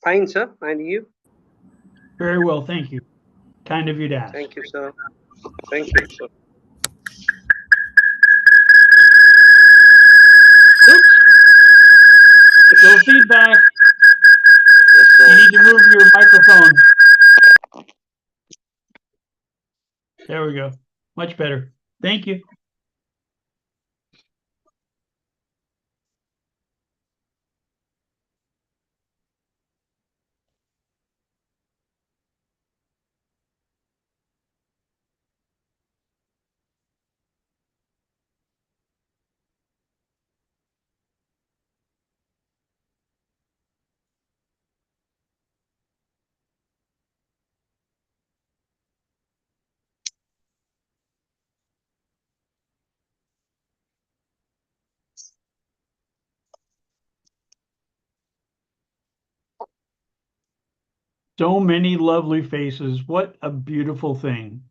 Fine, sir. And you? Very well, thank you. Kind of you to ask. Thank you, sir. Thank you, sir. Oops. Little feedback. Yes, You sir. need to move your microphone. There we go. Much better. Thank you. So many lovely faces. What a beautiful thing.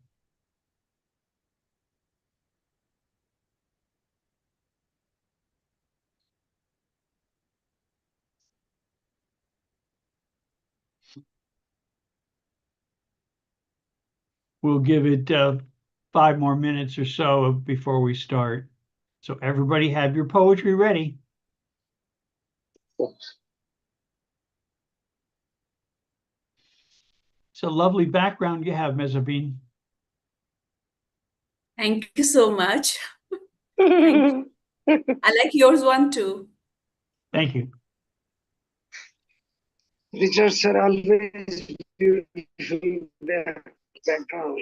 We'll give it 5 more minutes or so before we start. So everybody have your poetry ready. It's a lovely background you have, Mehzabeen. Thank you so much. Thank you. I like yours one too. Thank you. Richards are always beautiful background.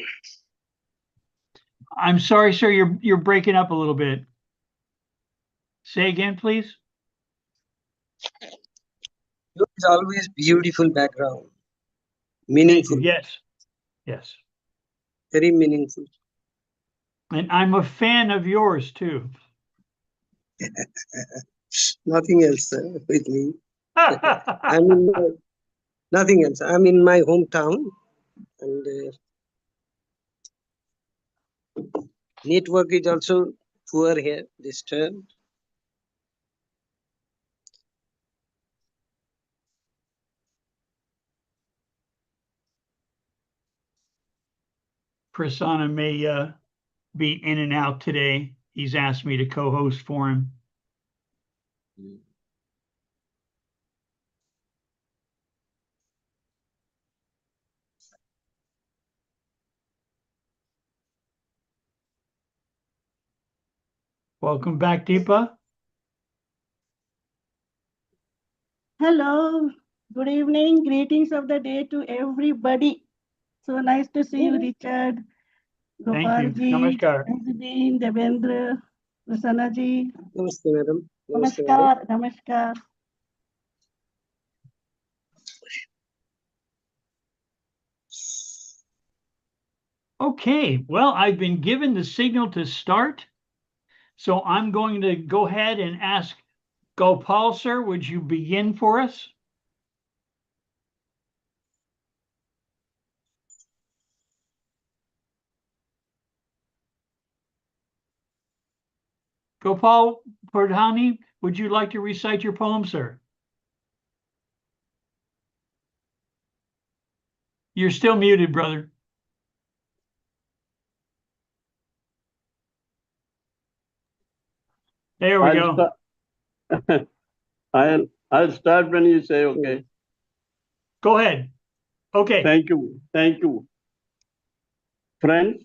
I'm sorry, sir, you're breaking up a little bit. Say again, please. It's always beautiful background. Thank Meaningful. you. Yes. Yes. Very meaningful. And I'm a fan of yours too. Nothing else with me. I mean, nothing else. I'm in my hometown, and network is also poor here, disturbed. Prasanna may be in and out today. He's asked me to co-host for him. Welcome back, Deepa. Hello, good evening, greetings of the day to everybody. So nice to see you, Richard, Thank you. Gopalji, Namaskar. Mehzabeen, Devendra, Prasanna ji. Namaste, madam. Namaste, madam. Namaskar, namaskar. Okay, well, I've been given the signal to start. So I'm going to go ahead and ask Gopal, sir, would you begin for us? Gopal Purdhani, would you like to recite your poem, sir? You're still muted, brother. There we go. I'll start when you say okay. Go ahead. Okay. Thank you. Thank you. Friends,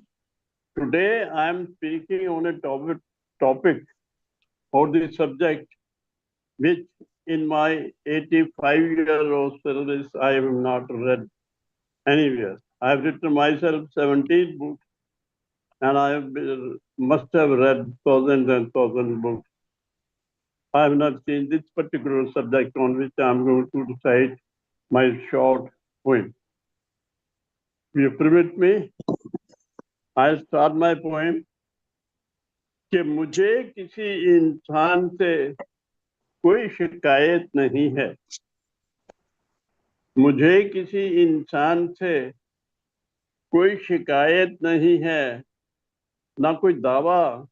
today I'm speaking on a topic or the subject which in my 85-year-old service I have not read anywhere. I have written myself 17 books and must have read thousands and thousands books. I have not seen this particular subject on which I am going to recite my short poem. Will you permit me? I'll start my poem. कि मुझे किसी इंसान से कोई शिकायत नहीं है, मुझे किसी इंसान से कोई शिकायत नहीं है, ना कोई दावा,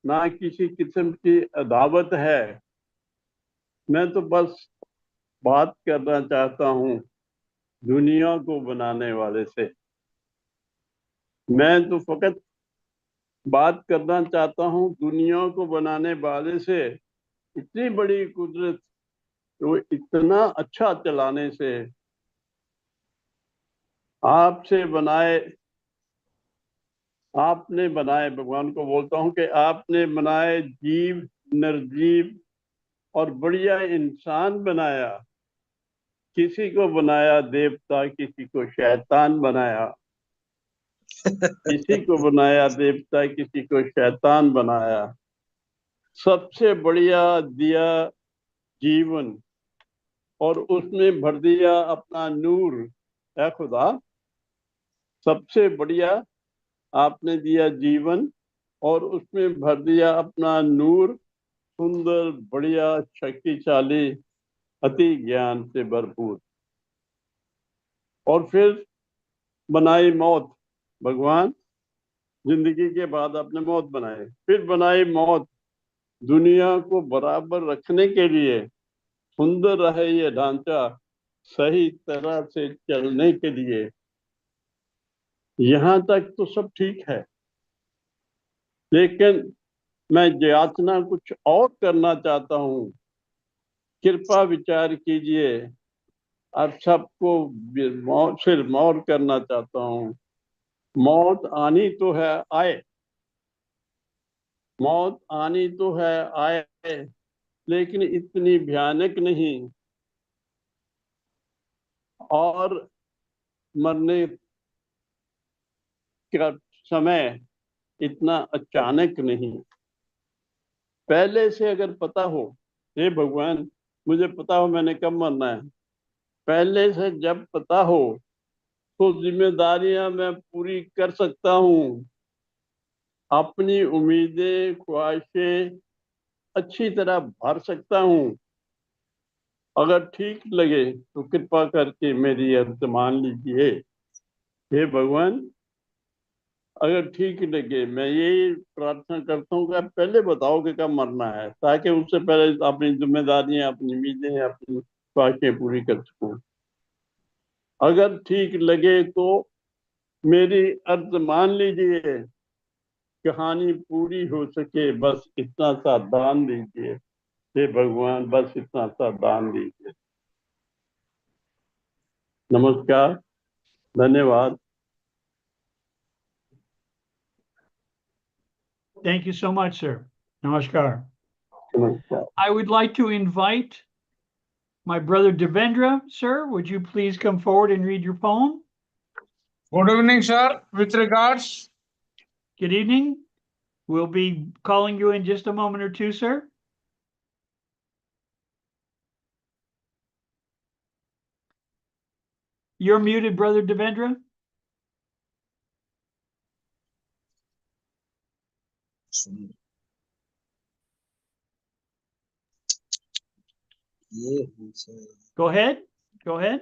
ना किसी किस्म की अदावत है। मैं तो बस बात करना चाहता हूँ दुनिया को बनाने वाले से। मैं तो फकत बात करना चाहता हूँ दुनिया को बनाने वाले से। इतनी बड़ी कुदरत तो इतना अच्छा चलाने से, आपसे बनाए, आपने बनाए, भगवान को बोलता हूँ कि आपने बनाए जीव, निर्जीव और बढ़िया इंसान बनाया। किसी को बनाया देवता, किसी को शैतान बनाया, किसी को बनाया देवता, किसी को शैतान बनाया। सबसे बढ़िया दिया जीवन और उसमें भर दिया अपना नूर। है खुदा, सबसे बढ़िया आपने दिया जीवन और उसमें भर दिया अपना नूर। सुंदर, बढ़िया, शक्तिशाली, अति ज्ञान से भरपूर। और फिर बनाई मौत। भगवान जिंदगी के बाद आपने मौत बनाए, फिर बनाई मौत दुनिया को बराबर रखने के लिए। सुंदर रहे ये ढांचा सही तरह से चलने के लिए। यहाँ तक तो सब ठीक है, लेकिन मैं याचना कुछ और करना चाहता हूँ। कृपा विचार कीजिए। आप सबको सिर मौर करना चाहता हूँ। मौत आनी तो है, आए। मौत आनी तो है, आए, लेकिन इतनी भयानक नहीं और मरने का समय इतना अचानक नहीं। पहले से अगर पता हो, हे भगवान मुझे पता हो मैंने कब मरना है, पहले से जब पता हो तो जिम्मेदारियां मैं पूरी कर सकता हूँ। अपनी उम्मीदें, ख्वाहिशें अच्छी तरह भर सकता हूँ। अगर ठीक लगे तो कृपा करके मेरी अर्ज मान लीजिए। हे भगवान, अगर ठीक लगे, मैं यही प्रार्थना करता हूँ कि आप पहले बताओ कि कब मरना है, ताकि उससे पहले अपनी जिम्मेदारियां, अपनी उम्मीदें, अपनी ख्वाहिशें पूरी कर सकूं। अगर ठीक लगे तो मेरी अर्ज मान लीजिए। कहानी पूरी हो सके बस इतना सा दान दीजिए। हे भगवान, बस इतना सा दान दीजिए। नमस्कार, धन्यवाद। Thank you so much, sir. Namaskar. नमस्कार। I would like to invite my brother Devendra. Sir, would you please come forward and read your poem? Good evening, sir. With regards, Good evening. We'll be calling you in just a moment or two, sir. You're muted, brother Devendra. Yeah. Go ahead. Go ahead.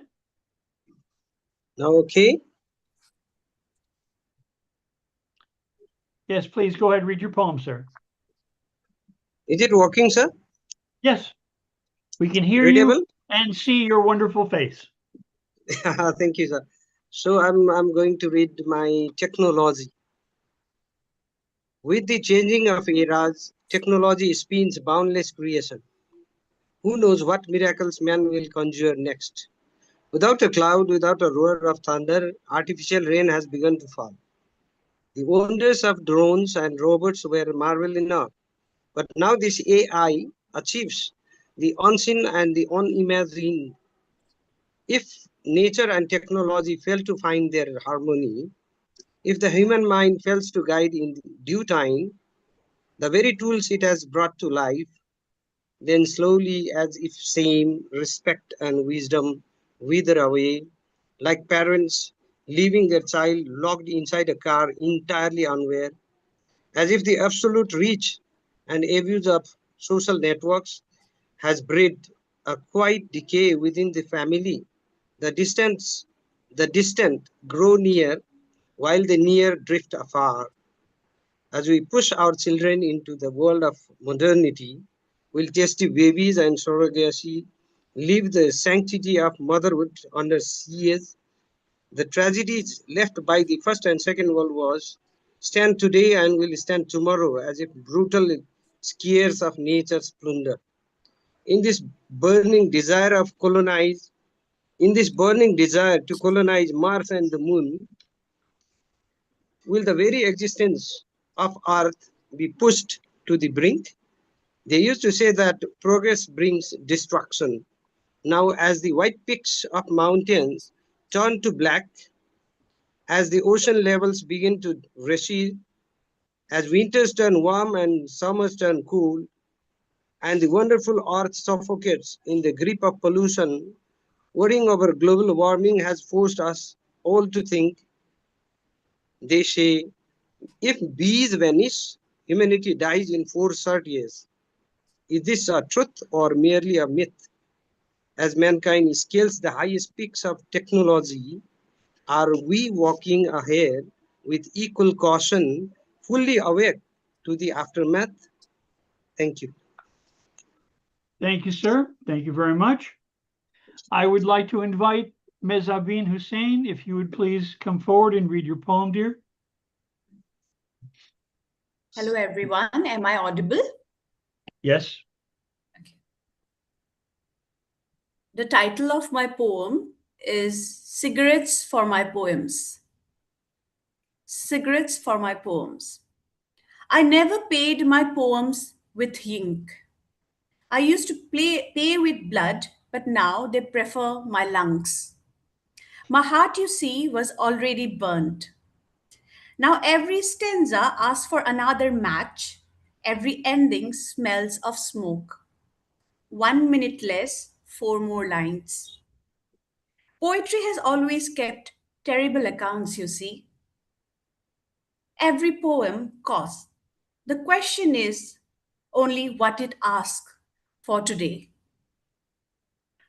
Now, okay. Yes, please go ahead. Read your poem, sir. Is it working, sir? Yes, we can hear Readable? you and see your wonderful face. Thank you, sir. So I'm going to read my technology. With the changing of eras, technology spins boundless creation. Who knows what miracles man will conjure next? Without a cloud, without a roar of thunder, artificial rain has begun to fall. The wonders of drones and robots were marvel enough, but now this AI achieves the unseen and the unimagined. If nature and technology fail to find their harmony, if the human mind fails to guide in due time the very tools it has brought to life, then slowly, as if shame, respect, and wisdom wither away, like parents leaving their child locked inside a car entirely unaware, as if the absolute reach and abuse of social networks has bred a quiet decay within the family. The distant grow near, while the near drift afar. As we push our children into the world of modernity, we'll test the babies and surrogacy, leave the sanctity of motherhood under siege. The tragedies left by the First and Second World Wars stand today and will stand tomorrow as if brutal scares of nature's plunder. In this burning desire of colonize, in this burning desire to colonize Mars and the Moon, will the very existence of Earth be pushed to the brink? They used to say that progress brings destruction. Now, as the white peaks of mountains turn to black, as the ocean levels begin to recede, as winters turn warm and summers turn cool, and the wonderful earth suffocates in the grip of pollution, worrying over global warming has forced us all to think. They say, if bees vanish, humanity dies in 4 short years. Is this a truth or merely a myth? As mankind scales the highest peaks of technology, are we walking ahead with equal caution, fully aware to the aftermath? Thank you. Thank you, sir. Thank you very much. I would like to invite Mehzabeen Hussain, if you would please come forward and read your poem, dear. Hello, everyone. Am I audible? Yes. Okay. The title of my poem is Cigarettes for My Poems. Cigarettes for my poems. I never paid my poems with ink. I used to pay with blood, but now they prefer my lungs. My heart, you see, was already burnt. Now every stanza asks for another match. Every ending smells of smoke. 1 minute less, 4 more lines. Poetry has always kept terrible accounts, you see. Every poem costs. The question is only what it asks for today.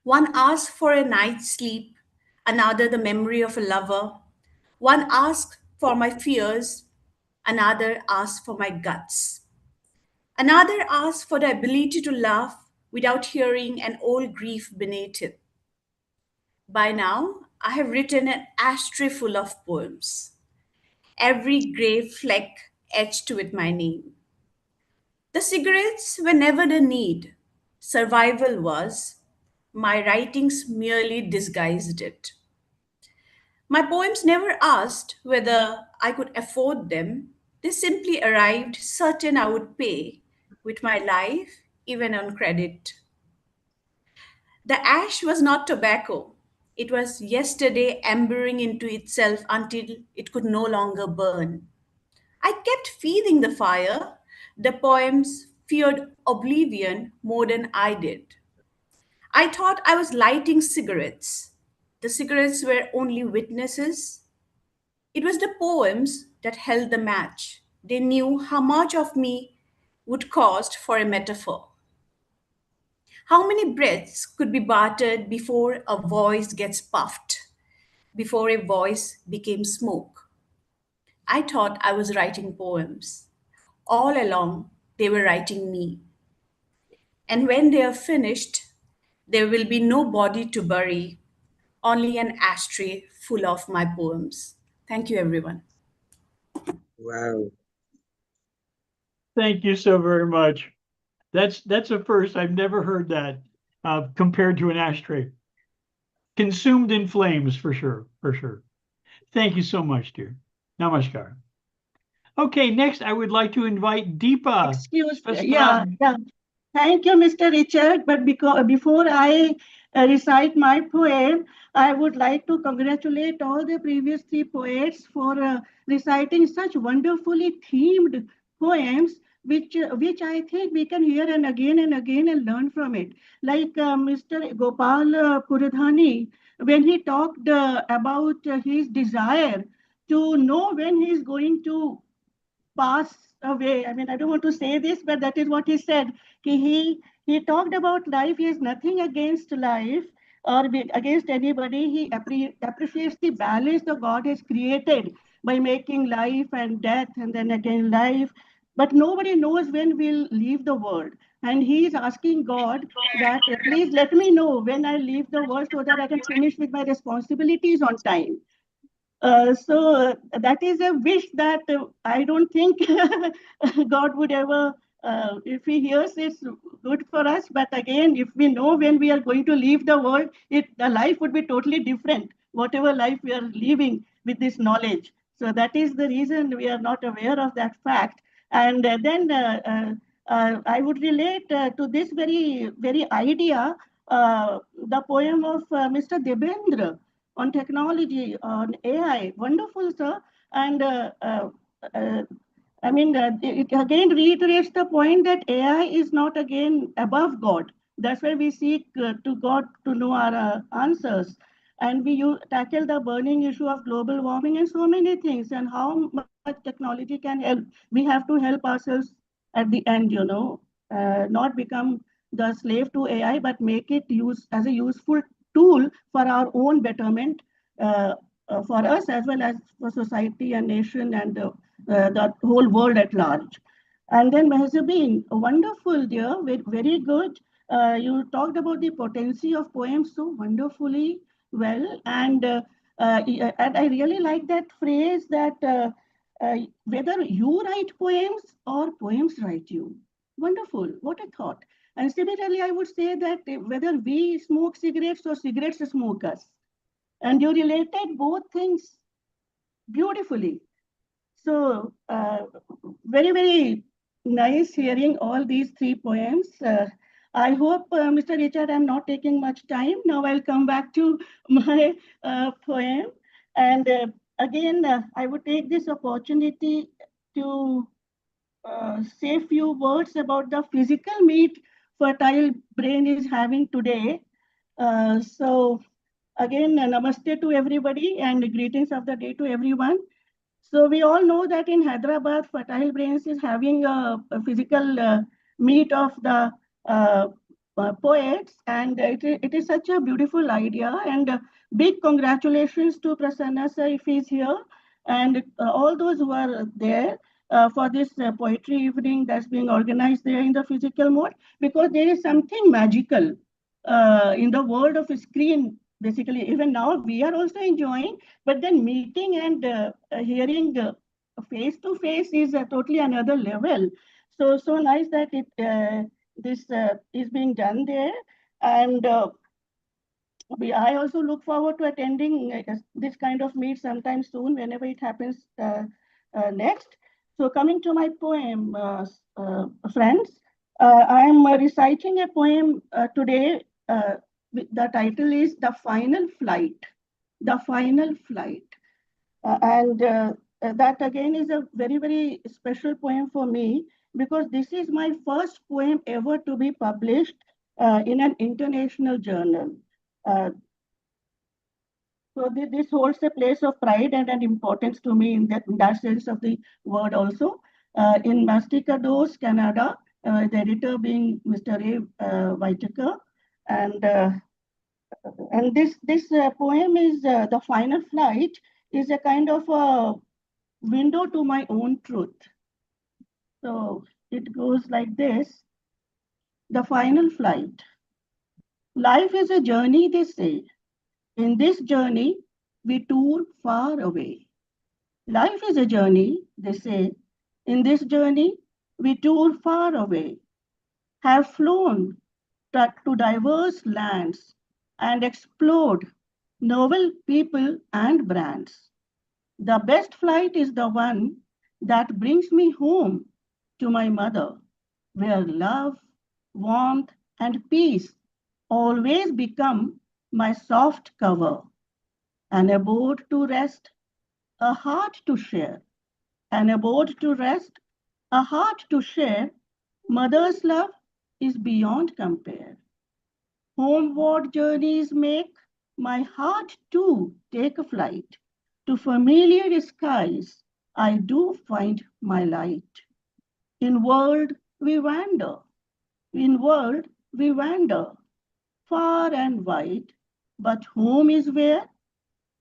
One asks for a night's sleep, another the memory of a lover. One asks for my fears, another asks for my guts. Another asks for the ability to laugh without hearing an old grief beneath it. By now, I have written an ashtray full of poems, every grey fleck etched with my name. The cigarettes were never the need, survival was. My writings merely disguised it. My poems never asked whether I could afford them. They simply arrived certain I would pay with my life, even on credit. The ash was not tobacco. It was yesterday embering into itself until it could no longer burn. I kept feeding the fire. The poems feared oblivion more than I did. I thought I was lighting cigarettes. The cigarettes were only witnesses. It was the poems that held the match. They knew how much of me would cost for a metaphor. How many breaths could be bartered before a voice gets puffed, before a voice became smoke? I thought I was writing poems. All along, they were writing me. And when they are finished, there will be no body to bury, only an ashtray full of my poems. Thank you, everyone. Wow. Thank you so very much. That's a first. I've never heard that compared to an ashtray. Consumed in flames, for sure, for sure. Thank you so much, dear. Namaskar. Okay, next I would like to invite Deepa. Excuse me. Yeah. Thank you, Mr. Richard. But before I recite my poem, I would like to congratulate all the previous 3 poets for reciting such wonderfully themed poems, which I think we can hear and again and learn from it. Like Mr. Gopal Purdhani, when he talked about his desire to know when he is going to pass away. I mean, I don't want to say this, but that is what he said. He talked about life. He has nothing against life or against anybody. He appreciates the balance that God has created by making life and death and then again life. but nobody knows when we'll leave the world. And he is asking God that please let me know when I leave the world so that I can finish with my responsibilities on time. So that is a wish that I don't think God would ever, if He hears, it's good for us. But again, if we know when we are going to leave the world, the life would be totally different, whatever life we are living with this knowledge. So that is the reason we are not aware of that fact. And then I would relate to this very idea, the poem of Mr. Devendra on technology, on AI. Wonderful, sir. And it again reiterates the point that AI is not again above God. That's why we seek to God to know our answers. And we tackle the burning issue of global warming and so many things, and how much technology can help. We have to help ourselves at the end, not become the slave to AI, but make it use as a useful tool for our own betterment, for us as well as for society and nation and the whole world at large. And then Mehzabeen, wonderful, dear, very good. You talked about the potency of poems so wonderfully well, and I really like that phrase that whether you write poems or poems write you. Wonderful, what a thought. And similarly, I would say that whether we smoke cigarettes or cigarettes smoke us. And you related both things beautifully. So very nice hearing all these three poems. I hope, Mr. Richard, I'm not taking much time. Now I'll come back to my poem. And again, I would take this opportunity to say a few words about the physical meet fertile brain is having today. So again, namaste to everybody and greetings of the day to everyone. So we all know that in Hyderabad, Fertile Brains is having a physical meet of the poets, and it is such a beautiful idea. And big congratulations to Prasanna sir if he's here, and all those who are there for this poetry evening that's being organized there in the physical mode, because there is something magical in the world of a screen. Basically, even now we are also enjoying, but then meeting and hearing face to face is totally another level. So nice that this is being done there, and I also look forward to attending this kind of meet sometime soon, whenever it happens next. So coming to my poem, friends, I am reciting a poem today. The title is The Final Flight. The Final Flight. And that again is a very special poem for me, because this is my first poem ever to be published in an international journal. So this holds a place of pride and an importance to me in that sense of the word also. In Masticados, Canada, the editor being Mr. A. Whitaker, and this poem is The Final Flight is a kind of a window to my own truth. So it goes like this. The Final Flight. Life is a journey, they say. In this journey, we tour far away. Life is a journey, they say. In this journey, we tour far away. Have flown to diverse lands and explored novel people and brands. The best flight is the one that brings me home to my mother, where love, warmth, and peace always become my soft cover. An abode to rest, a heart to share. An abode to rest, a heart to share. Mother's love is beyond compare. Homeward journeys make my heart too take a flight. To familiar skies, I do find my light. In world we wander, in world we wander, far and wide, but home is where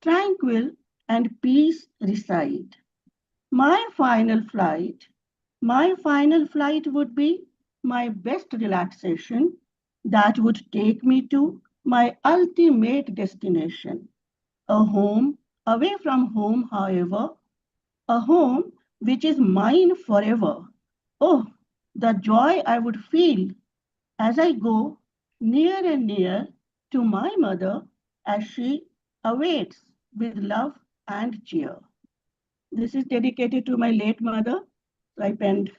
tranquil and peace reside. My final flight My final flight would be my best relaxation that would take me to my ultimate destination, a home away from home, however, a home which is mine forever. Oh, the joy I would feel as I go near and near to my mother as she awaits with love and cheer. This is dedicated to my late mother. So I penned.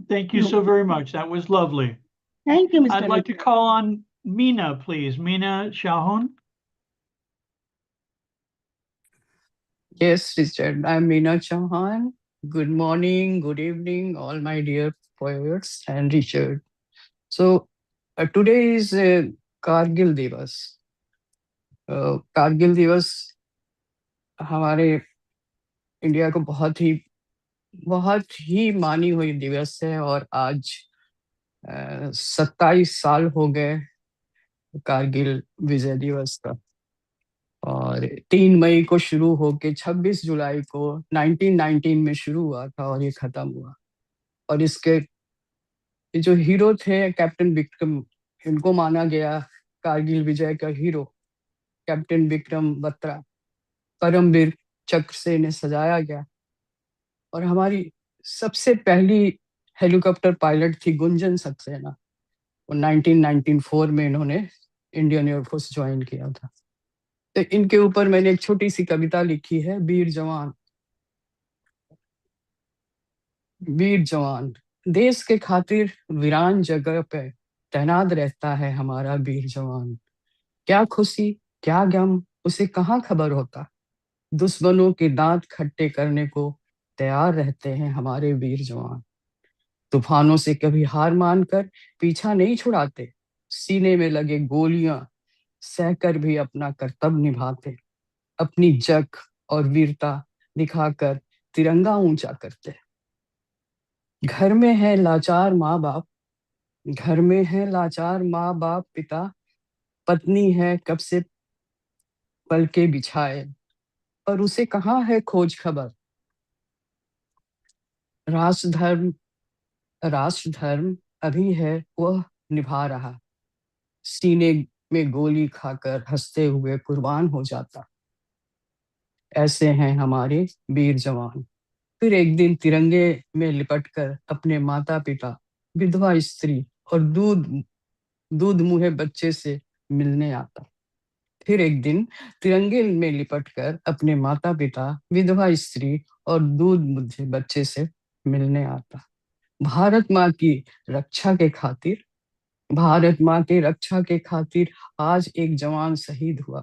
Thank you so very much. That was lovely. Thank you, Mr. I'd like to call on Meena, please. Meena Chauhan. Yes, Richard. I'm Meena Chauhan. Good morning, good evening, all my dear poets and Richard. So today is Kargil Divas. Kargil दिवस हमारे India को बहुत ही मानी हुई दिवस है और आज 27 साल हो गए कारगिल विजय दिवस का और 3 मई को शुरू होके 26 जुलाई को 1919 में शुरू हुआ था और ये खत्म हुआ। और इसके जो हीरो थे कैप्टन विक्रम, इनको माना गया कारगिल विजय का हीरो। कैप्टन विक्रम बत्रा परमवीर चक्र से इन्हें सजाया गया। और हमारी सबसे पहली हेलीकॉप्टर पायलट थी गुंजन सक्सेना, और 1994 में इन्होंने इंडियन एयरफोर्स ज्वाइन किया था। तो इनके ऊपर मैंने एक छोटी सी कविता लिखी है, वीर जवान। वीर जवान, देश के खातिर वीरान जगह पे तैनात रहता है हमारा वीर जवान। क्या खुशी क्या गम उसे कहाँ खबर होता, दुश्मनों के दांत खट्टे करने को तैयार रहते हैं हमारे वीर जवान। तूफानों से कभी हार मानकर पीछा नहीं छुड़ाते, सीने में लगे गोलियां सहकर भी अपना कर्तव्य निभाते। अपनी जग और वीरता दिखाकर तिरंगा ऊंचा करते। घर में है लाचार माँ बाप, घर में है लाचार माँ बाप पिता, पत्नी है कब से पलके बिछाए, पर उसे कहाँ है खोज खबर। राष्ट्र धर्म अभी है वह निभा रहा, सीने में गोली खाकर हंसते हुए कुर्बान हो जाता। ऐसे हैं हमारे वीर जवान। फिर एक दिन तिरंगे में लिपटकर अपने माता पिता, विधवा स्त्री और दूध मुहे बच्चे से मिलने आता। फिर एक दिन तिरंगे में लिपटकर अपने माता पिता, विधवा स्त्री और दूध मुहे बच्चे से मिलने आता। भारत माँ की रक्षा के खातिर, भारत माँ की रक्षा के खातिर आज एक जवान शहीद हुआ।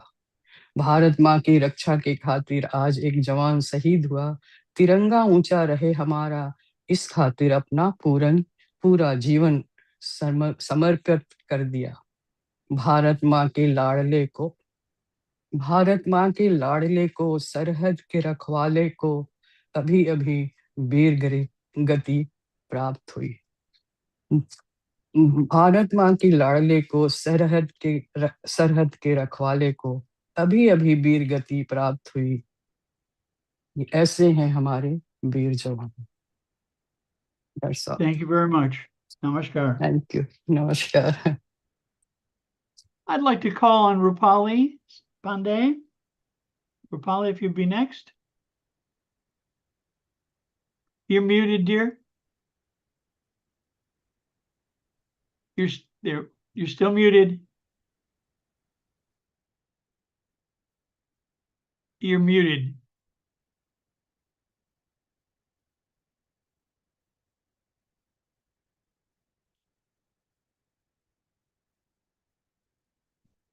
भारत माँ की रक्षा के खातिर आज एक जवान शहीद हुआ। तिरंगा ऊंचा रहे हमारा, इस खातिर अपना पूरा जीवन समर्पित कर दिया। भारत माँ के लाडले को, भारत माँ के लाडले को, सरहद के रखवाले को अभी अभी वीर गति प्राप्त हुई। भारत माँ की लाडले को, सरहद के रखवाले को अभी अभी वीर गति प्राप्त हुई। ऐसे हैं हमारे वीर जवान। Thank you very much. Namaskar. Thank you. Namaskar. I'd like to call on Rupali Pandey. Rupali, if you'd be next. You're muted, dear. You're there. You're still muted. You're muted.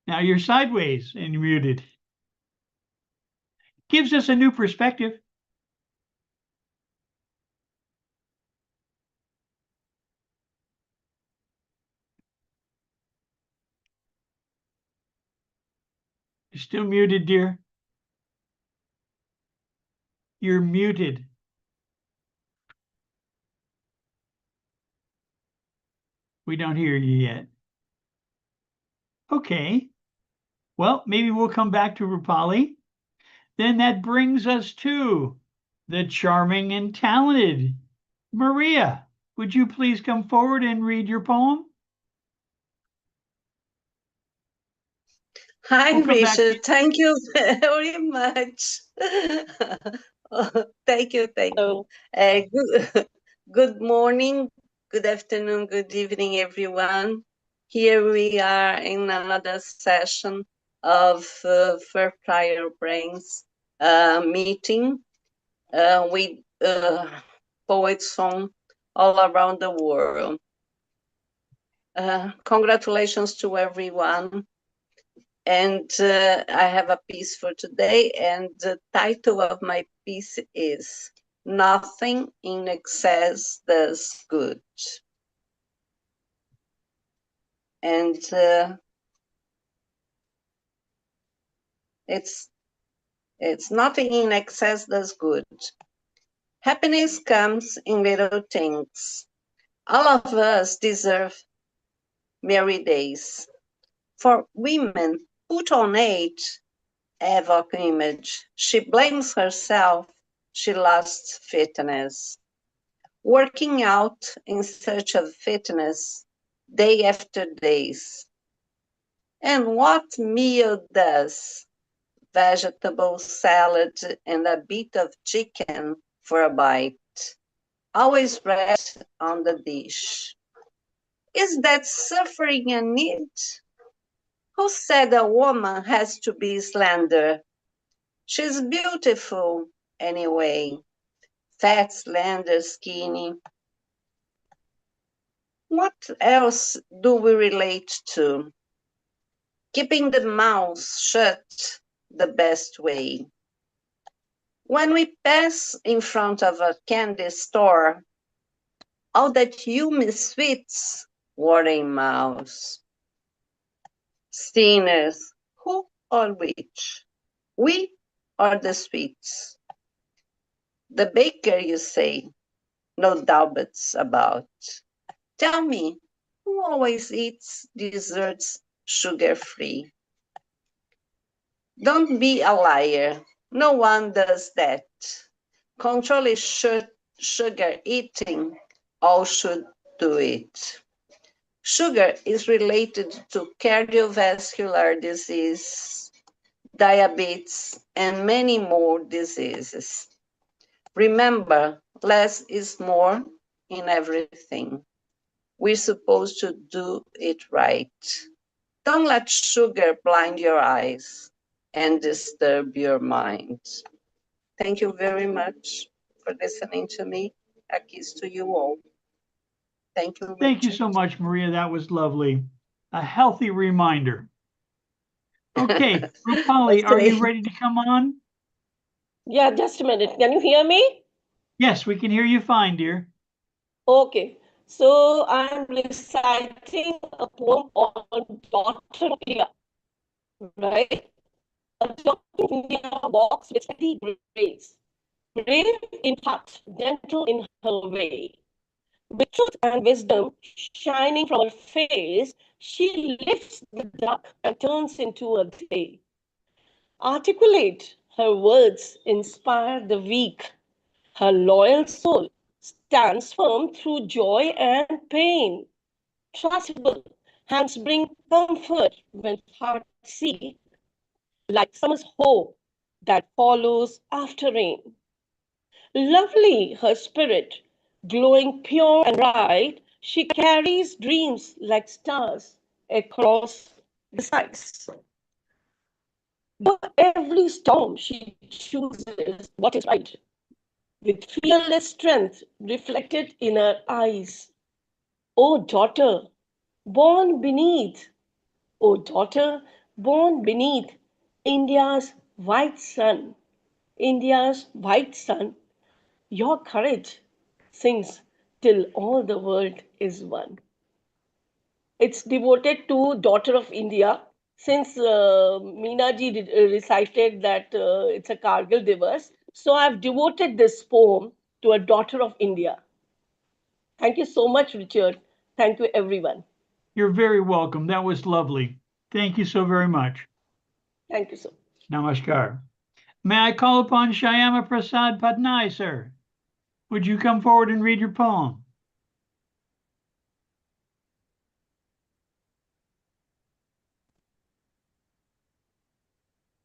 Now you're sideways and you're muted. Gives us a new perspective. You're still muted, dear. You're muted. We don't hear you yet. Okay. Well, maybe we'll come back to Rupali. Then that brings us to the charming and talented Maria, would you please come forward and read your poem? Hi, We'll come back to Richard. Thank you very much. Thank you. Good, good morning, good afternoon, good evening, everyone. Here we are in another session of Fertile Brains meeting with poets from all around the world. Congratulations to everyone. And I have a piece for today, and the title of my piece is Nothing in Excess Does Good. And it's nothing in excess does good. Happiness comes in little things. All of us deserve merry days. For women, put on age, evoke image. She blames herself, she lost fitness. Working out in search of fitness, day after days. And what meal does? Vegetable salad and a bit of chicken for a bite. Always rest on the dish. Is that suffering a need? Who said a woman has to be slender? She's beautiful anyway. Fat, slender, skinny. What else do we relate to? Keeping the mouth shut the best way. When we pass in front of a candy store, all that yummy sweets, watering mouths. Sinners, who or which? We or the sweets? The baker, you say, no doubts about. Tell me, who always eats desserts sugar-free? Don't be a liar. No one does that. Control is sugar eating. All should do it. Sugar is related to cardiovascular disease, diabetes, and many more diseases. Remember, less is more in everything. We're supposed to do it right. Don't let sugar blind your eyes and disturb your mind. Thank you very much for listening to me. A kiss to you all. Thank you, Richard. Thank you so much, Maria. That was lovely. A healthy reminder. Okay, Rupali, are you ready to come on? Yeah, just a minute. Can you hear me? Yes, we can hear you fine, dear. Okay. So I'm reciting a poem on Daughter of India, right? A daughter of India walks with steady grace, brave in heart, gentle in her way. With truth and wisdom shining from her face, she lifts the dark and turns into a day. Articulate, her words inspire the weak. Her loyal soul stands firm through joy and pain. Trustable hands bring comfort when hearts seek, like summer's hope that follows after rain. Lovely her spirit, glowing pure and bright, she carries dreams like stars across the skies. Though every storm she chooses what is right, with fearless strength reflected in her eyes. O daughter, born beneath, O daughter, born beneath India's white sun, India's white sun, your courage sings till all the world is one. It's devoted to Daughter of India. Since Meena ji recited that it's a Kargil Divas, so I've devoted this poem to a Daughter of India. Thank you so much, Richard. Thank you, everyone. You're very welcome. That was lovely. Thank you so very much. Thank you so much. Namaskar. May I call upon Shyamaprasad Patnaik, sir? would you come forward and read your poem?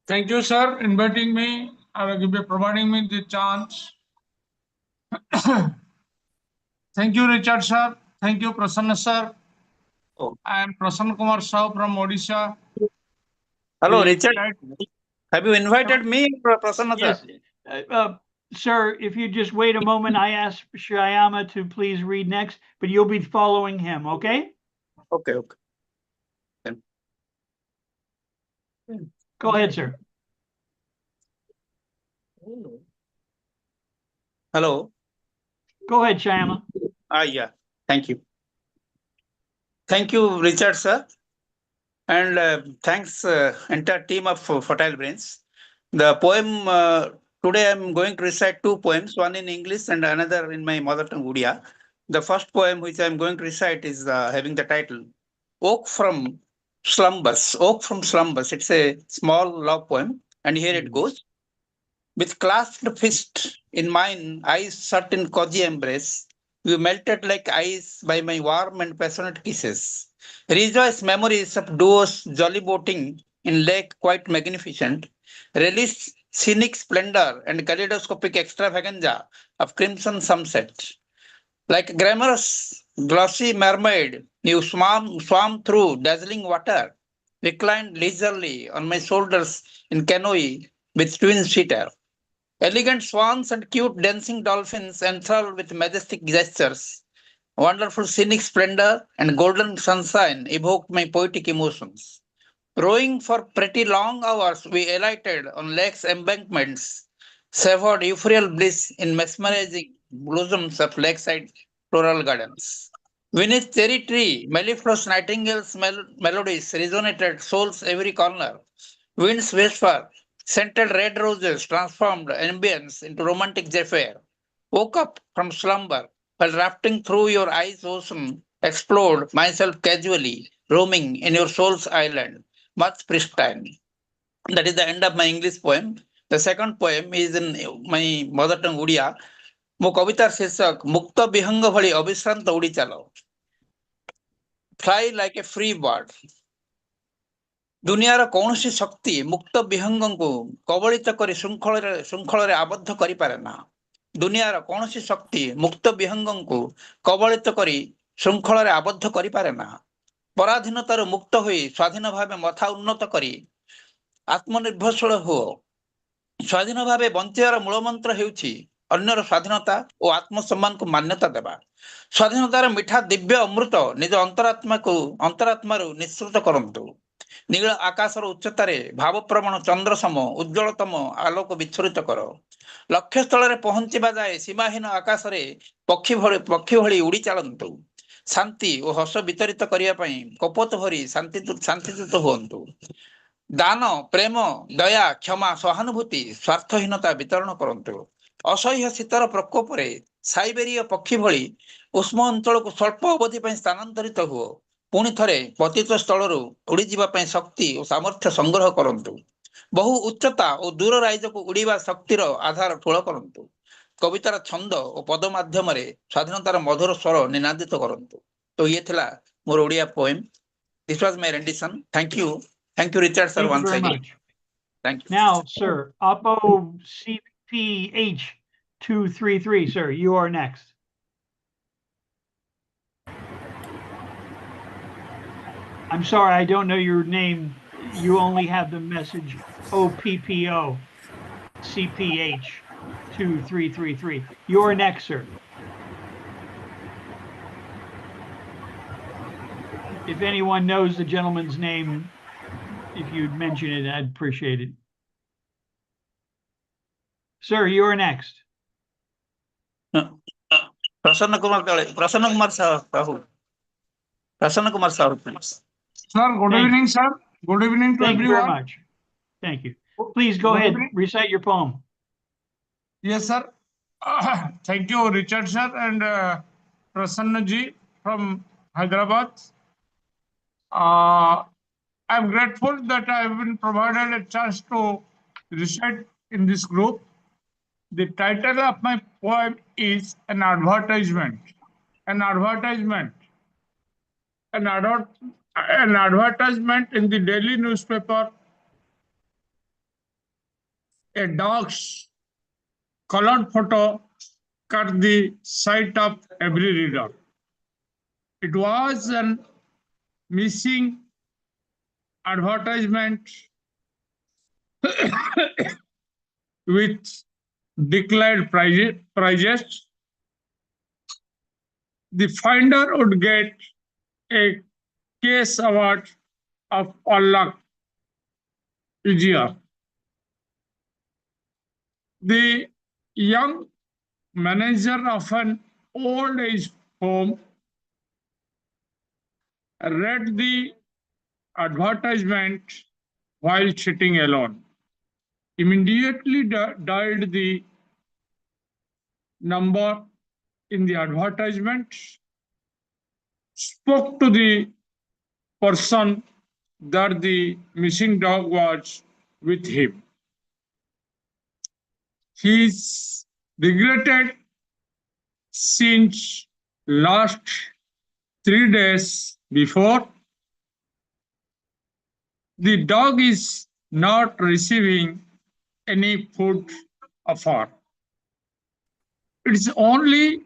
Thank you, sir, inviting me or providing me the chance. Thank you, Richard, sir. Thank you, Prasanna, sir. Oh. I am Prasanna Kumar Shah from Odisha. Hello, The Richard. Have you invited me, Prasanna, sir? Yes. Sir, if you just wait a moment, I asked Shyama to please read next, but you'll be following him, okay? Okay. Go ahead, sir. Hello. Go ahead, Shyama. Yeah. Thank you. Thank you, Richard, sir. And thanks, entire team of Fertile Brains. The poem, today I'm going to recite two poems, one in English and another in my mother tongue, Odia. The first poem which I'm going to recite is having the title, Oak from Slumbers. Oak from Slumbers. It's a small love poem. And here it goes. With clasped fist in mine, eyes shut in cozy embrace, you melted like ice by my warm and passionate kisses. Rejoice memories of duos jolly boating in lake quite magnificent. Release scenic splendor and kaleidoscopic extravaganza of crimson sunset. Like glamorous, glossy mermaid, you swam through dazzling water, reclined leisurely on my shoulders in canoe with twin seater. Elegant swans and cute dancing dolphins enthralled with majestic gestures. Wonderful scenic splendor and golden sunshine evoked my poetic emotions. Rowing for pretty long hours, we alighted on lake's embankments, savored euphorial bliss in mesmerizing blossoms of lakeside floral gardens. Beneath cherry tree, mellifluous nightingales' melodies resonated soul's every corner. Winds whisper, scented red roses transformed ambience into romantic zephyr. Woke up from slumber while rafting through your eyes' ocean, explored myself casually, roaming in your soul's island, much pristine. That is the end of my English poem. The second poem is in my mother tongue Odia. ମୋ କବିତାର ଶୀର୍ଷକ ମୁକ୍ତ ବିହଙ୍ଗ ଭଳି ଅବିଶ୍ରାନ୍ତ ଉଡ଼ି ଚାଲ. Fly like a free bird. ଦୁନିଆର କୌଣସି ଶକ୍ତି ମୁକ୍ତ ବିହଙ୍ଗଙ୍କୁ କବଳିତ କରି ଶୃଙ୍ଖଳରେ ଆବଦ୍ଧ କରିପାରେ ନା. ଦୁନିଆର କୌଣସି ଶକ୍ତି ମୁକ୍ତ ବିହଙ୍ଗଙ୍କୁ କବଳିତ କରି ଶୃଙ୍ଖଳରେ ଆବଦ୍ଧ କରିପାରେ ନା. ପରାଧୀନତାରୁ ମୁକ୍ତ ହୋଇ ସ୍ୱାଧୀନ ଭାବେ ମଥା ଉନ୍ନତ କରି ଆତ୍ମନିର୍ଭରଶୀଳ ହୁଅ. ସ୍ୱାଧୀନ ଭାବେ ବଞ୍ଚିବାର ମୂଳମନ୍ତ୍ର ହେଉଛି ଅନ୍ୟର ସ୍ୱାଧୀନତା ଓ ଆତ୍ମସମ୍ମାନକୁ ମାନ୍ୟତା ଦେବା. ସ୍ୱାଧୀନତାର ମିଠା ଦିବ୍ୟ ଅମୃତ ନିଜ ଅନ୍ତରାତ୍ମାରୁ ନିଃସୃତ କରନ୍ତୁ. ନୀଳ ଆକାଶର ଉଚ୍ଚତାରେ ଭାବପ୍ରବଣ ଚନ୍ଦ୍ର ସମ ଉଜ୍ଜଳତମ ଆଲୋକ ବିଚ୍ଛୁରିତ କର. ଲକ୍ଷ୍ୟସ୍ଥଳରେ ପହଞ୍ଚିବା ଯାଏ ସୀମାହୀନ ଆକାଶରେ ପକ୍ଷୀ ଭଳି ଉଡ଼ି ଚାଲନ୍ତୁ. ଶାନ୍ତି ଓ ହସ ବିତରିତ କରିବା ପାଇଁ କପୋତ ଭରି ଶାନ୍ତିଚ୍ୟୁତ ହୁଅନ୍ତୁ. ଦାନ, ପ୍ରେମ, ଦୟା, କ୍ଷମା, ସହାନୁଭୂତି, ସ୍ୱାର୍ଥହୀନତା ବିତରଣ କରନ୍ତୁ. ଅସହ୍ୟ ଶୀତର ପ୍ରକୋପରେ ସାଇବେରୀୟ ପକ୍ଷୀ ଭଳି ଉଷ୍ମ ଅଞ୍ଚଳକୁ ସ୍ୱଳ୍ପ ଅବଧି ପାଇଁ ସ୍ଥାନାନ୍ତରିତ ହୁଅ. ପୁଣି ଥରେ ପତିତ ସ୍ଥଳରୁ ଉଡ଼ିଯିବା ପାଇଁ ଶକ୍ତି ଓ ସାମର୍ଥ୍ୟ ସଂଗ୍ରହ କରନ୍ତୁ. ବହୁ ଉଚ୍ଚତା ଓ ଦୂର ରାଇଜକୁ ଉଡ଼ିବା ଶକ୍ତିର ଆଧାର ଠୁଳ କରନ୍ତୁ. କବିତାର ଛନ୍ଦ ଓ ପଦ ମାଧ୍ୟମରେ ସ୍ୱାଧୀନତାର ମଧୁର ସ୍ୱର ନିନାଦିତ କରନ୍ତୁ. ତ ଇଏ ଥିଲା ମୋର Odia poem. This was my rendition. Thank you. Thank you, Richard, sir, Thank you once very again. much. Thank you. Now, sir, Oppo CPH 233, sir, you are next. I'm sorry, I don't know your name. You only have the message OPPO CPH 2333. You're next, sir. If anyone knows the gentleman's name, if you'd mention it, I'd appreciate it. Sir, you're next. Prasanna Kumar Sahu. Prasanna Kumar Sahu, please. Sir, good evening, sir. Good evening to Thank you very everyone. much. Thank you. Please go ahead, recite your poem. Yes, sir. Thank you, Richard, sir, and Prasanna ji from Hyderabad. I'm grateful that I've been provided a chance to recite in this group. The title of my poem is An Advertisement. An advertisement. An advertisement in the daily newspaper. A dog's colored photo caught the sight of every reader. It was an missing advertisement with declared prices. The finder would get a case award of all luck each year. The young manager of an old age home read the advertisement while sitting alone. Immediately dialed the number in the advertisement, spoke to the person that the missing dog was with him. He's regretted since last 3 days before. The dog is not receiving any food offer. It's only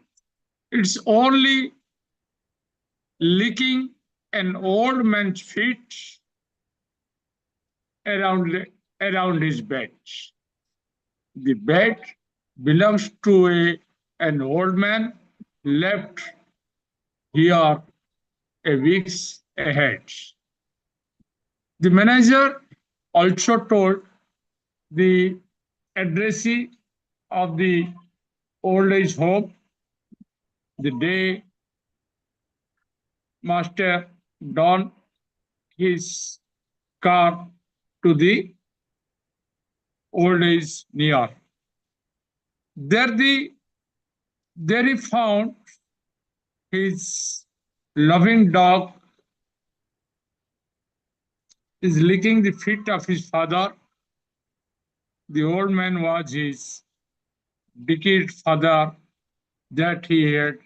licking an old man's feet around his bed. The bed belongs to an old man left here a week ahead. The manager also told the addressee of the old age home the day master donned his car to the old age near. There he found his loving dog is licking the feet of his father. The old man was his decayed father that he had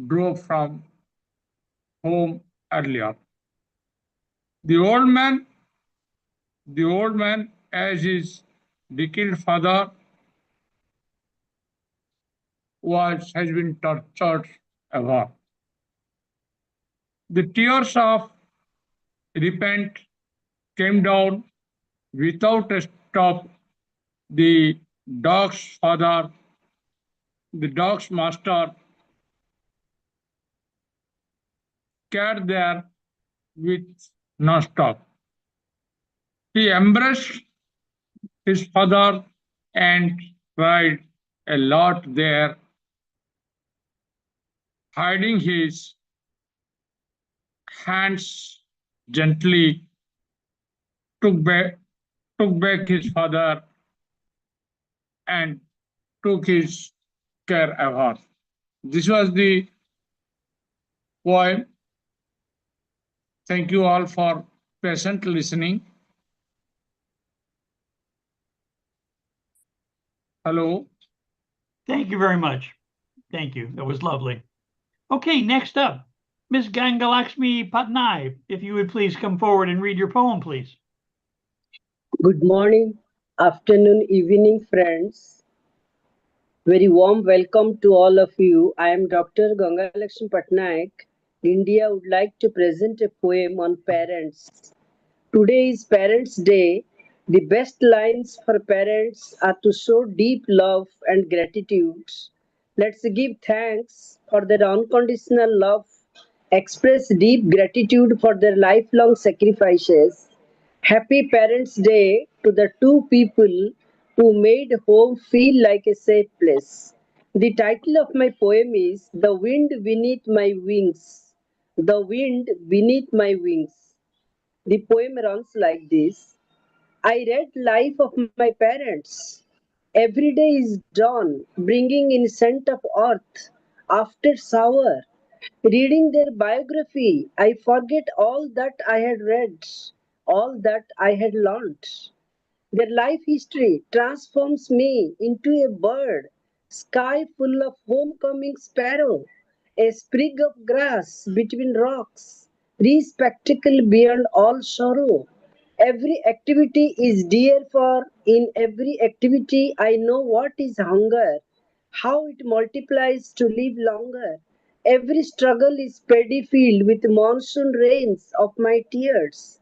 drove from home earlier. The old man, as his decayed father, has been tortured ever. The tears of repent came down without a stop. The dog's father, the dog's master, cared there with non-stop. He embraced his father and cried a lot there, hiding his hands gently, took back his father and took his care of her. This was the poem. Thank you all for patient listening. Hello. Thank you very much. Thank you. That was lovely. Okay, next up, Ms. Gangalaxmi Patnaik, if you would please come forward and read your poem, please. Good morning, afternoon, evening, friends. Very warm welcome to all of you. I am Dr. DrGangalaxmi Patnaik. India would like to present a poem on parents. Today is Parents' Day. The best lines for parents are to show deep love and gratitude. Let's give thanks for their unconditional love, express deep gratitude for their lifelong sacrifices. Happy Parents' Day to the two people who made home feel like a safe place. The title of my poem is The Wind Beneath My Wings. The Wind Beneath My Wings. The poem runs like this. I read life of my parents. Every day is dawn, bringing in scent of earth. After shower, reading their biography, I forget all that I had read, all that I had learnt. Their life history transforms me into a bird, sky full of homecoming sparrow, a sprig of grass between rocks, re-spectacle beyond all sorrow. Every activity is dear, for in every activity I know what is hunger, how it multiplies to live longer. Every struggle is paddy field with monsoon rains of my tears.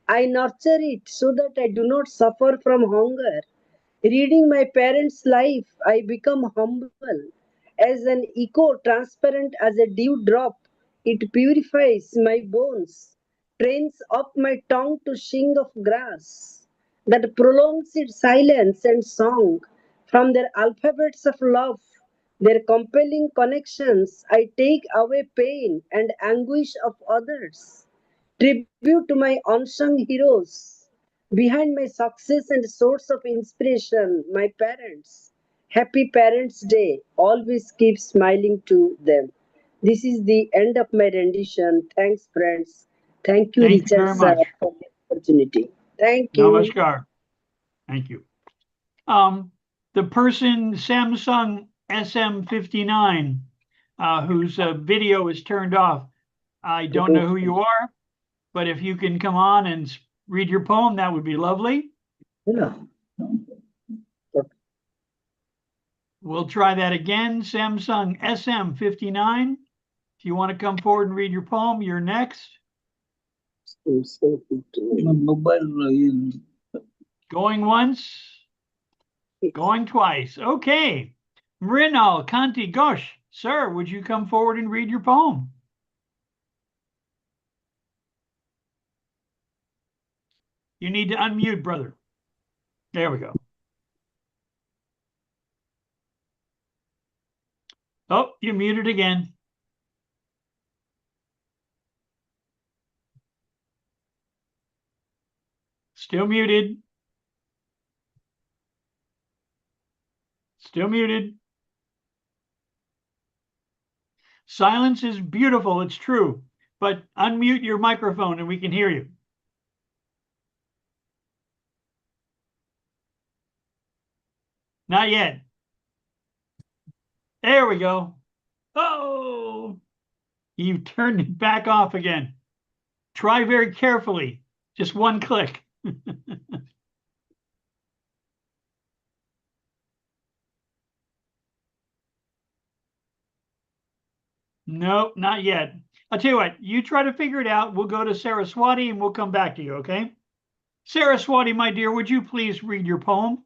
I nurture it so that I do not suffer from hunger. Reading my parents' life, I become humble. As an echo transparent as a dewdrop, it purifies my bones, trains up my tongue to sing of grass, that prolongs its silence and song. From their alphabets of love, their compelling connections, I take away pain and anguish of others. Tribute to my unsung heroes. Behind my success and source of inspiration, my parents. Happy Parents' Day. Always keep smiling to them. This is the end of my rendition. Thanks, friends. Thank you, Thank you Richard very sir, much. for the opportunity. Thank you. Namaskar. Thank you. The person Samsung SM59, whose video is turned off. I don't know who you are, but if you can come on and read your poem, that would be lovely. Yeah. We'll try that again. Samsung SM59. If you want to come forward and read your poem, you're next. Going once, going twice. Okay. Mrinal Kanti Ghosh, sir, would you come forward and read your poem? You need to unmute, brother. There we go. Oh, you're muted again. Still muted. Still muted. Silence is beautiful, it's true, but unmute your microphone and we can hear you. Not yet. There we go. Oh, you turned it back off again. Try very carefully. Just one click. No, not yet. I'll tell you what, you try to figure it out. We'll go to Saraswati and we'll come back to you, okay? Saraswati, my dear, would you please read your poem?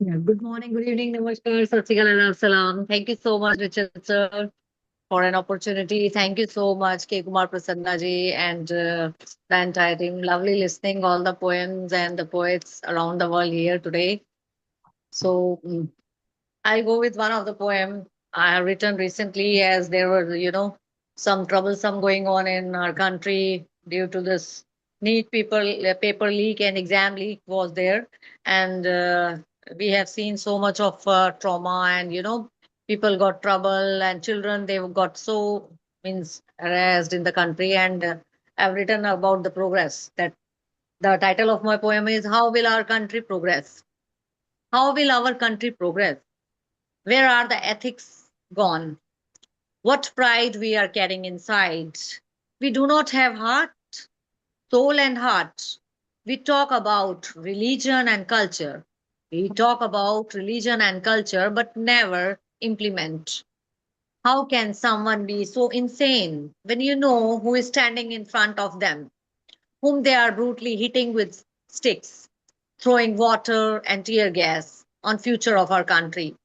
Yeah, good morning, good evening, namaskar, sat sri akal, and salam. Thank you so much, Richard sir, for an opportunity. Thank you so much, K. Kumar Prasanna ji, and the entire team. Lovely listening all the poems and the poets around the world here today. So I'll go with one of the poem I have written recently, as there were, some troublesome going on in our country due to this NEET paper leak and exam leak was there. And we have seen so much of trauma, and people got trouble, and children, they got so harassed in the country. And I've written about the progress. That the title of my poem is How Will Our Country Progress? How will our country progress? Where are the ethics gone? What pride we are carrying inside? We do not have heart, soul and heart. We talk about religion and culture. We talk about religion and culture, but never implement. How can someone be so insane when you know who is standing in front of them, whom they are brutally hitting with sticks, throwing water and tear gas on future of our country?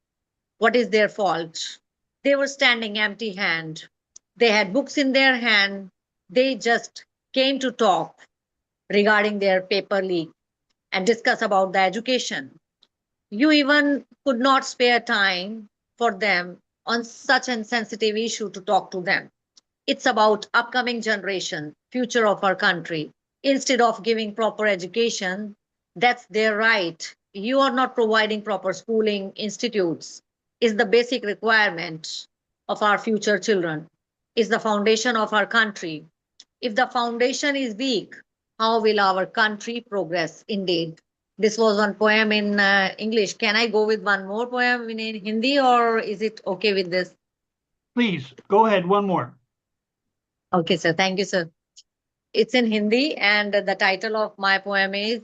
What is their fault? They were standing empty hand. They had books in their hand. They just came to talk regarding their paper leak and discuss about the education. You even could not spare time for them on such an sensitive issue to talk to them. It's about upcoming generation, future of our country. Instead of giving proper education, that's their right. You are not providing proper schooling institutes. Is the basic requirement of our future children. Is the foundation of our country. If the foundation is weak, how will our country progress? Indeed. This was one poem in English. Can I go with one more poem in Hindi, or is it okay with this? Please, go ahead. One more. Okay, sir. Thank you, sir. It's in Hindi, and the title of my poem is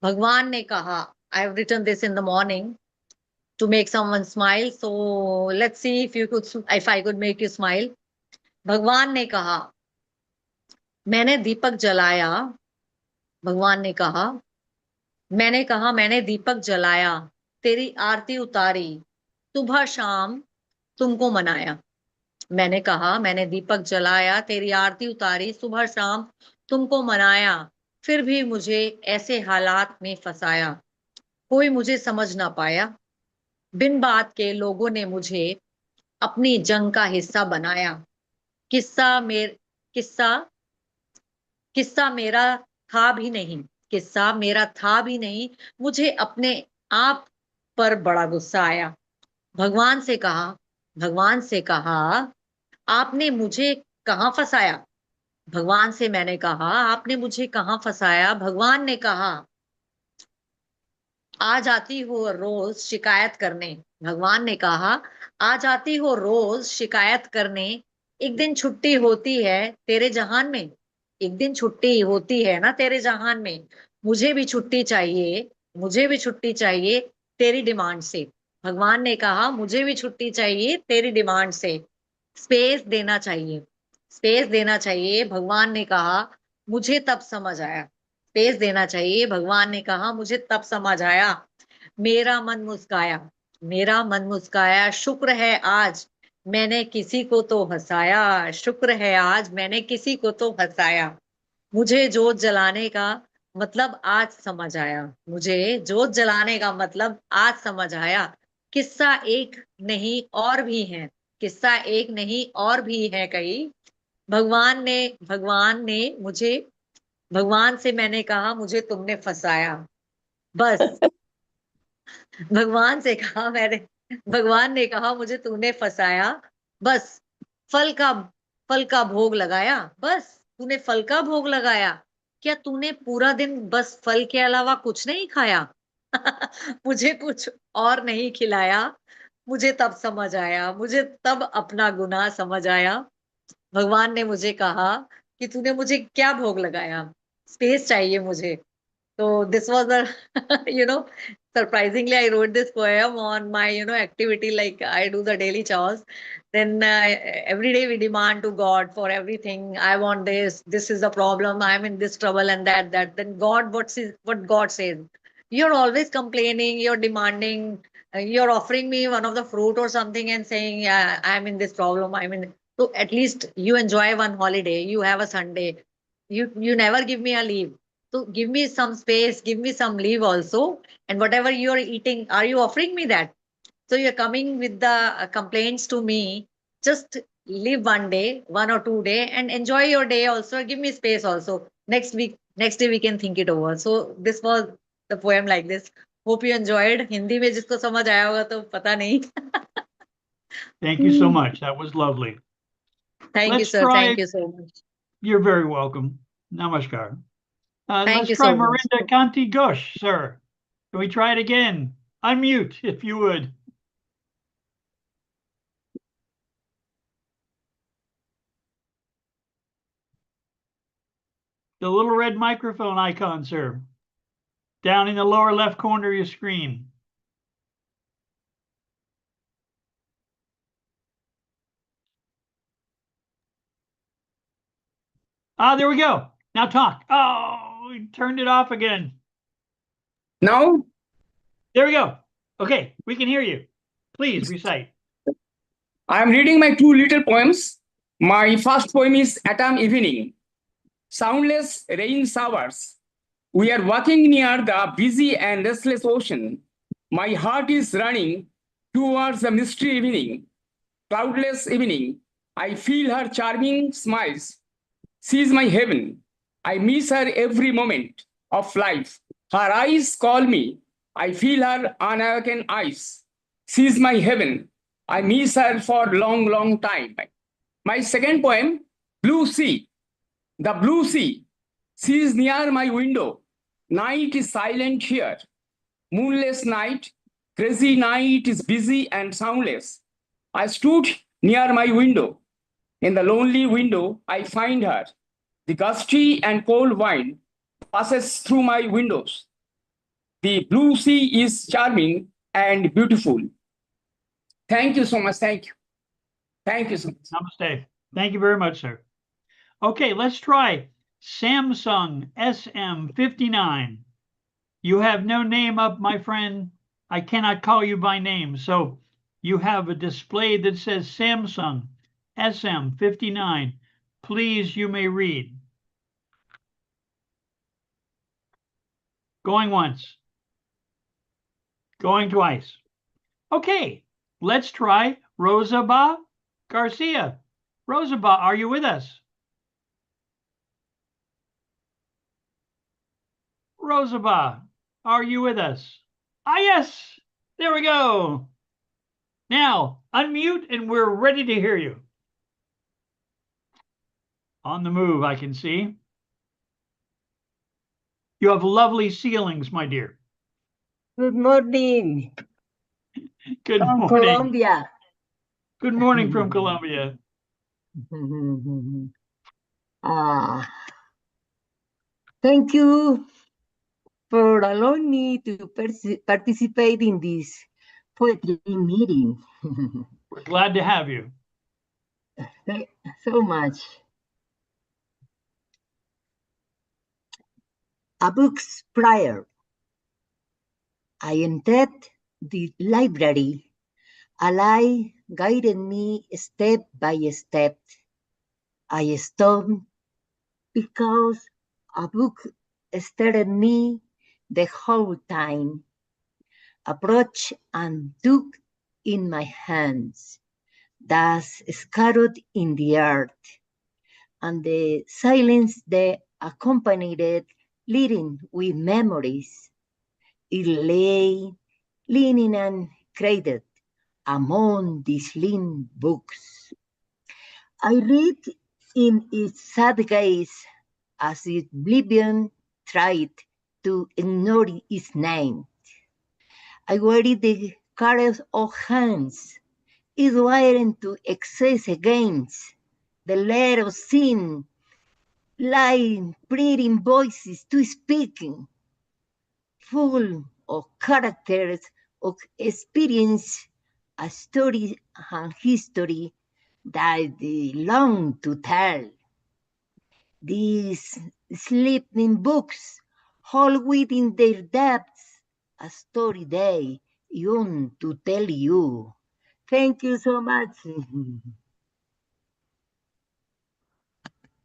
Bhagwan ne kaha. I've written this in the morning to make someone smile. So let's see if I could make you smile. Bhagwan ne kaha, मैंने दीपक जलाया. भगवान ने कहा मैंने दीपक जलाया, तेरी आरती उतारी, सुबह शाम तुमको मनाया. मैंने कहा मैंने दीपक जलाया, तेरी आरती उतारी, सुबह शाम तुमको मनाया, फिर भी मुझे ऐसे हालात में फंसाया, कोई मुझे समझ ना पाया. बिन बात के लोगों ने मुझे अपनी जंग का हिस्सा बनाया. किस्सा मेरा था भी नहीं, किस्सा मेरा था भी नहीं, मुझे अपने आप पर बड़ा गुस्सा आया. भगवान से कहा आपने मुझे कहाँ फंसाया. भगवान से मैंने कहा आपने मुझे कहाँ फंसाया. भगवान ने कहा आ जाती हो रोज शिकायत करने. भगवान ने कहा आ जाती हो रोज शिकायत करने, एक दिन छुट्टी होती है तेरे जहान में. एक दिन छुट्टी होती है ना तेरे जहान में, मुझे भी छुट्टी चाहिए तेरी डिमांड से. भगवान ने कहा मुझे भी छुट्टी चाहिए तेरी डिमांड से. स्पेस देना चाहिए. भगवान ने कहा मुझे तब समझ आया. स्पेस देना चाहिए. भगवान ने कहा मुझे तब समझ आया. मेरा मन मुस्काया. शुक्र है आज मैंने किसी को तो हंसाया. शुक्र है आज मैंने किसी को तो हंसाया. मुझे जोत जलाने का मतलब आज समझ आया. मुझे जोत जलाने का मतलब आज समझ आया. किस्सा एक नहीं और भी है. किस्सा एक नहीं और भी है कई. भगवान से मैंने कहा मुझे तुमने फंसाया. बस भगवान ने कहा मुझे तूने फंसाया. बस फल का भोग लगाया. बस तूने फल का भोग लगाया. क्या तूने पूरा दिन बस फल के अलावा कुछ नहीं खाया. मुझे कुछ और नहीं खिलाया. मुझे तब समझ आया. मुझे तब अपना गुनाह समझ आया. भगवान ने मुझे कहा कि तूने मुझे क्या भोग लगाया. स्पेस चाहिए मुझे. So this was the, surprisingly, I wrote this poem on my, activity, like I do the daily chores. Then every day we demand to God for everything. I want this. This is the problem. I'm in this trouble and that. Then God, what God says? You're always complaining. You're demanding. You're offering me one of the fruit or something and saying, yeah, I'm in this problem. So at least you enjoy one holiday. You have a Sunday. You never give me a leave. So give me some space, give me some leave also. And whatever you're eating, are you offering me that? So you're coming with the complaints to me. Just live one day, 1 or 2 days, and enjoy your day also. Give me space also. Next day we can think it over. So this was the poem like this. Hope you enjoyed. Hindi में जिसको समझ आया होगा तो पता नहीं. Thank you so much. That was lovely. Thank you, sir. Thank you so much. You're very welcome. Namaskar. Thank Let's you try so much. Marinda Kanti Ghosh, sir. Can we try it again? Unmute, if you would. The little red microphone icon, sir. Down in the lower left corner of your screen. Ah, there we go. Now talk. Oh, we turned it off again. Now? There we go. Okay, we can hear you. Please recite. I am reading my 2 little poems. My first poem is Autumn Evening. Soundless rain showers. We are walking near the busy and restless ocean. My heart is running towards the misty evening. Cloudless evening. I feel her charming smiles. She is my heaven. I miss her every moment of life. Her eyes call me. I feel her unawakened eyes. She is my heaven. I miss her for long, long time. My second poem, Blue Sea. The blue sea. She is near my window. Night is silent here. Moonless night, crazy night is busy and soundless. I stood near my window. In the lonely window, I find her. The gusty and cold wind passes through my windows. The blue sea is charming and beautiful. Thank you so much. Thank you. Thank you so much. Namaste. Thank you very much, sir. Okay, let's try Samsung SM59. You have no name up, my friend. I cannot call you by name. So you have a display that says Samsung SM59. Please, you may read. Going once. Going twice. Okay, let's try Rosaba Garcia. Rosaba, are you with us? Rosaba, are you with us? Ah, yes, there we go. Now, unmute and we're ready to hear you. On the move, I can see. You have lovely ceilings, my dear. Good morning. Good from morning. Colombia. Good morning from Colombia. Thank you for allowing me to participate in this poetry meeting. We're glad to have you. Thank you so much. A book's prayer. I entered the library. A light guided me step by step. I stopped because a book stared at me the whole time. Approached and took in my hands, dust scattered in the earth, and the silence that accompanied it, leading with memories. It lay leaning and cradled among these lean books. I read in its sad gaze as if oblivion tried to ignore its name. I wearied the caress of hands, it wired to excess against the letter of sin, lying, breathing voices to speaking, full of characters of experience, a story and history that they long to tell. These sleeping books hold within their depths a story they yearn to tell you. Thank you so much.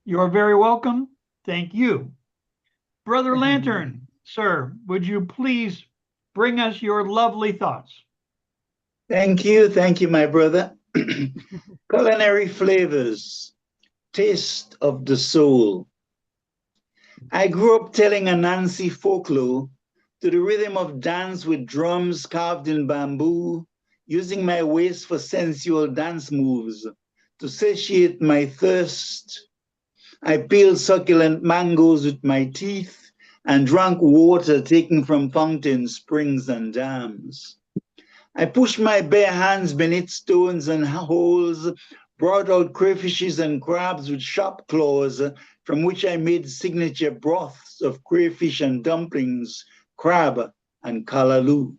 You are very welcome. Thank you. Brother Lantern, sir, would you please bring us your lovely thoughts? Thank you, my brother. Culinary flavors, taste of the soul. I grew up telling a Nancy folklore to the rhythm of dance with drums carved in bamboo, using my waist for sensual dance moves to satiate my thirst. I peeled succulent mangoes with my teeth and drank water taken from fountains, springs, and dams. I pushed my bare hands beneath stones and holes, brought out crayfishes and crabs with sharp claws, from which I made signature broths of crayfish and dumplings, crab and callaloo.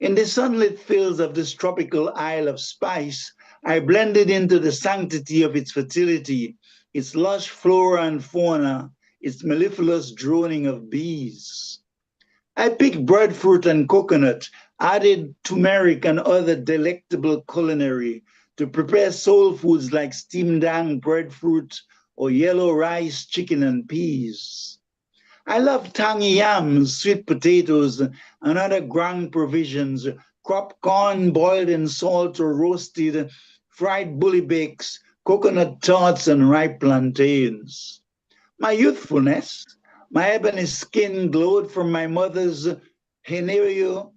In the sunlit fields of this tropical isle of spice, I blended into the sanctity of its fertility, its lush flora and fauna, its mellifluous droning of bees. I picked breadfruit and coconut, added turmeric and other delectable culinary to prepare soul foods like steamed dang breadfruit or yellow rice, chicken, and peas. I love tangy yams, sweet potatoes, and other ground provisions, crop corn boiled in salt or roasted, fried bullybakes, coconut tarts, and ripe plantains. My youthfulness, my ebony skin glowed from my mother's genio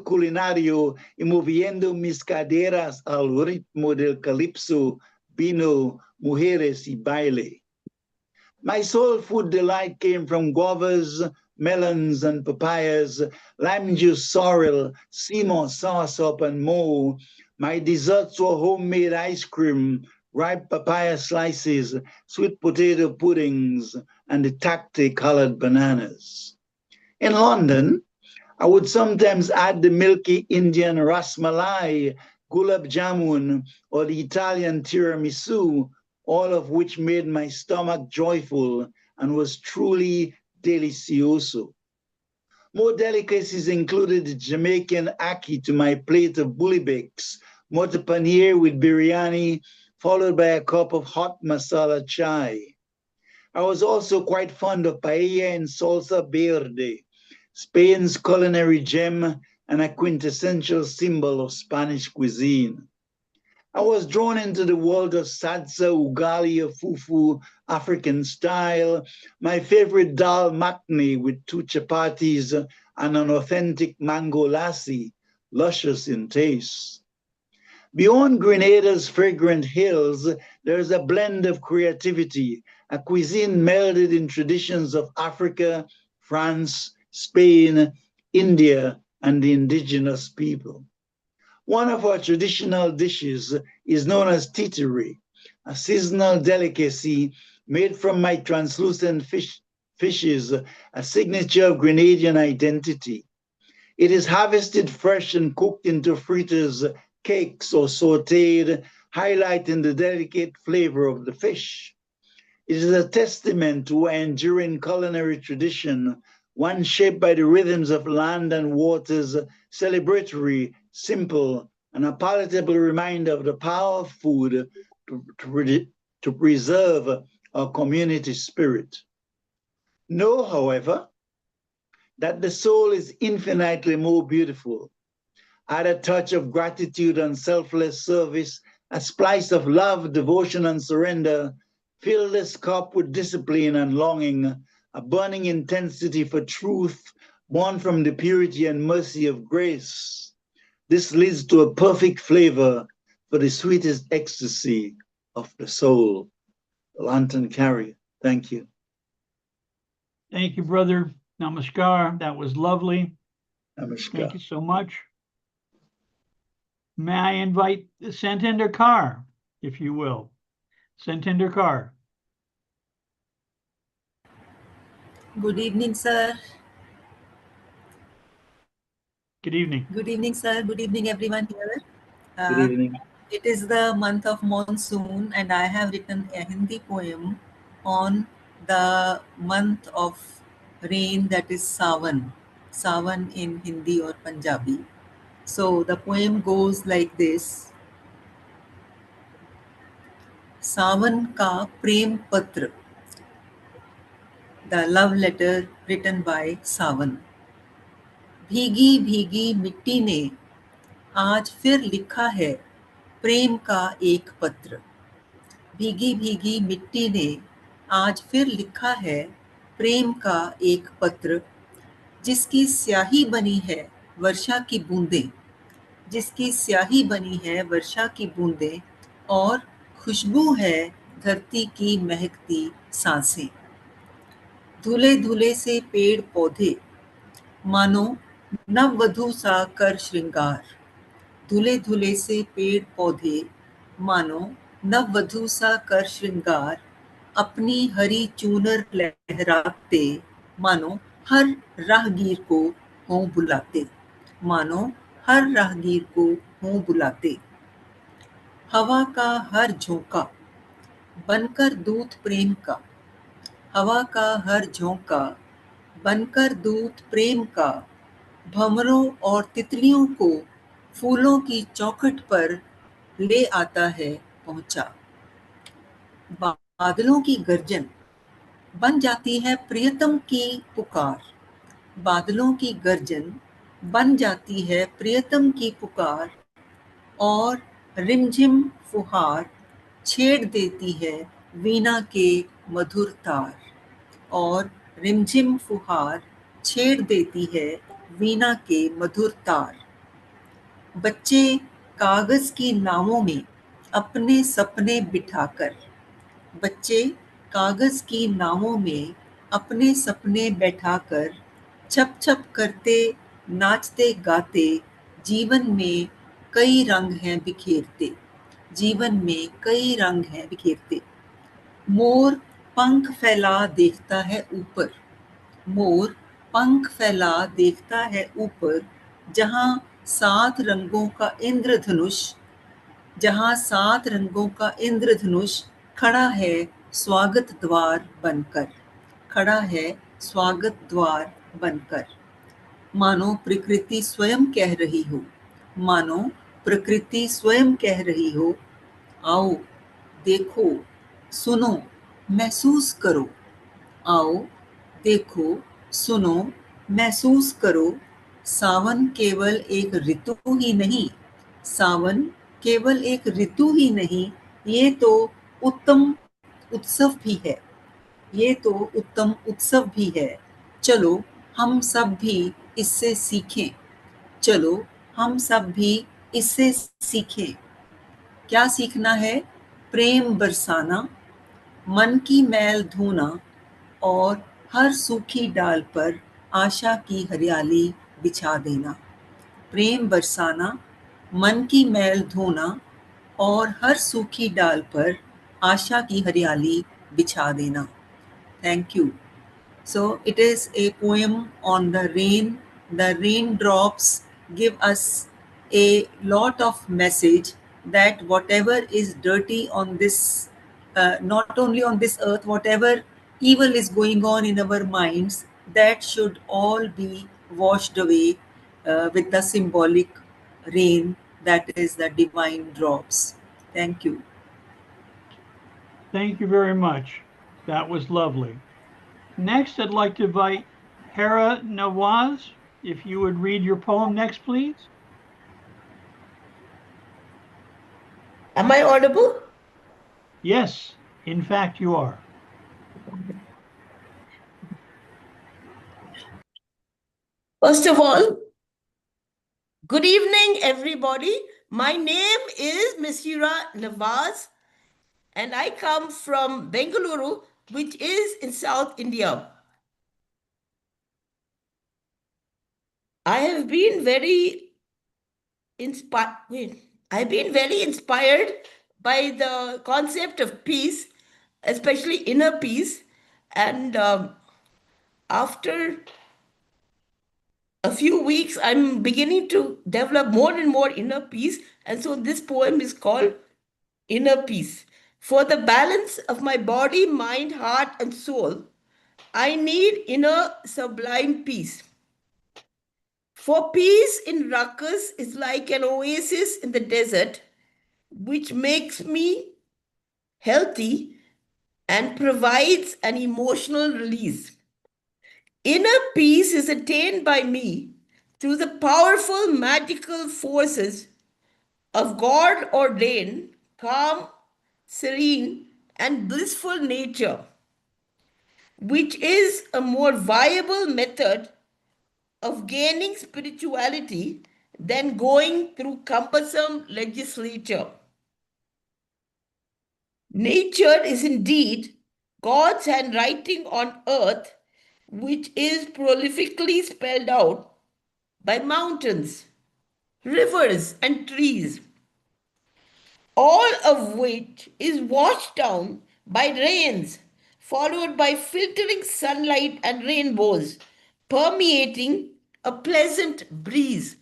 culinario y moviendo mis caderas al ritmo del calipso, vino, mujeres y baile. My soul food delight came from guavas, melons, and papayas, lime juice, sorrel, simo, soursop, and mo. My desserts were homemade ice cream, ripe papaya slices, sweet potato puddings, and the tacti-colored bananas. In London, I would sometimes add the milky Indian ras malai, gulab jamun, or the Italian tiramisu, all of which made my stomach joyful and was truly delicioso. More delicacies included the Jamaican ackee to my plate of bullybakes, motor paneer with biryani, followed by a cup of hot masala chai. I was also quite fond of paella and salsa verde, Spain's culinary gem and a quintessential symbol of Spanish cuisine. I was drawn into the world of salsa, ugali, or fufu, African style. My favorite dal makhni with 2 chapatis and an authentic mango lassi, luscious in taste. Beyond Grenada's fragrant hills, there's a blend of creativity, a cuisine melded in traditions of Africa, France, Spain, India, and the indigenous people. One of our traditional dishes is known as titiri, a seasonal delicacy made from my translucent fishes, a signature of Grenadian identity. It is harvested fresh and cooked into fritters, cakes, or sautéed, highlighting the delicate flavor of the fish. It is a testament to our enduring culinary tradition, one shaped by the rhythms of land and waters, celebratory, simple, and a palatable reminder of the power of food to preserve our community spirit. Know, however, that the soul is infinitely more beautiful. Add a touch of gratitude and selfless service, a splice of love, devotion, and surrender. Fill this cup with discipline and longing, a burning intensity for truth, born from the purity and mercy of grace. This leads to a perfect flavor for the sweetest ecstasy of the soul. Lantern Carrier, thank you. Thank you, brother. Namaskar. That was lovely. Namaskar. Thank you so much. May I invite Satinder Kaur, if you will. Satinder Kaur. Good evening, sir. Good evening. Good evening, sir. Good evening, everyone here. Good evening. It is the month of monsoon, and I have written a Hindi poem on the month of rain, that is Sawan. Sawan in Hindi or Punjabi. So the poem goes like this. Sawan ka prem patra. The love letter written by Sawan. भीगी भीगी मिट्टी ने आज फिर लिखा है प्रेम का एक पत्र. भीगी भीगी मिट्टी ने आज फिर लिखा है प्रेम का एक पत्र, जिसकी स्याही बनी है वर्षा की बूंदें, जिसकी स्याही बनी है वर्षा की बूंदें, और खुशबू है धरती की महकती सांसें. धुले धुले से पेड़ पौधे मानो नववधू सा कर श्रृंगार. धुले धुले से पेड़ पौधे मानो नववधू सा कर श्रृंगार, अपनी हरी चूनर लहराते मानो हर राहगीर को हों बुलाते, मानो हर राहगीर को हों बुलाते. हवा का हर झोंका बनकर दूत प्रेम का, हवा का हर झोंका बनकर दूत प्रेम का, भंवरों और तितलियों को फूलों की चौखट पर ले आता है पहुंचा. बादलों की गर्जन बन जाती है प्रियतम की पुकार. बादलों की गर्जन बन जाती है प्रियतम की पुकार, और रिमझिम फुहार छेड़ देती है वीणा के मधुर तार. और रिमझिम फुहार छेड़ देती है वीणा के मधुर तार. बच्चे कागज की नावों में अपने सपने बिठाकर, बच्चे कागज की नावों में अपने सपने बैठाकर छप छप करते नाचते गाते जीवन में कई रंग हैं बिखेरते, जीवन में कई रंग हैं बिखेरते। मोर पंख फैला देखता है ऊपर, मोर पंख फैला देखता है ऊपर, जहां 7 रंगों का इंद्रधनुष, जहां 7 रंगों का इंद्रधनुष खड़ा है स्वागत द्वार बनकर, खड़ा है स्वागत द्वार बनकर। मानो प्रकृति स्वयं कह रही हो, मानो प्रकृति स्वयं कह रही हो, आओ देखो सुनो महसूस करो, आओ देखो सुनो महसूस करो। सावन केवल एक ऋतु ही नहीं, सावन केवल एक ऋतु ही नहीं, ये तो उत्तम उत्सव भी है, ये तो उत्तम उत्सव भी है। चलो हम सब भी इससे सीखें, चलो हम सब भी इससे सीखें। क्या सीखना है? प्रेम बरसाना, मन की मैल धोना और हर सूखी डाल पर आशा की हरियाली बिछा देना। प्रेम बरसाना, मन की मैल धोना और हर सूखी डाल पर आशा की हरियाली बिछा देना। Thank you. So it is a poem on the rain. The raindrops give us a lot of message that whatever is dirty on this, not only on this earth, whatever evil is going on in our minds, that should all be washed away with the symbolic rain, that is the divine drops. Thank you. Thank you very much. That was lovely. Next, I'd like to invite Heera Nawaz. If you would read your poem next, please. Am I audible? Yes, in fact, you are. First of all, good evening, everybody. My name is Miss Heera Nawaz, and I come from Bengaluru, which is in South India. I have been very inspired by the concept of peace, especially inner peace. And after a few weeks, I'm beginning to develop more and more inner peace. And so this poem is called Inner Peace. For the balance of my body, mind, heart, and soul, I need inner sublime peace. For peace in ruckus is like an oasis in the desert, which makes me healthy and provides an emotional release. Inner peace is attained by me through the powerful magical forces of God ordained, calm, serene, and blissful nature, which is a more viable method of gaining spirituality than going through cumbersome legislature. Nature is indeed God's handwriting on earth, which is prolifically spelled out by mountains, rivers, and trees, all of which is washed down by rains, followed by filtering sunlight and rainbows, permeating a pleasant breeze.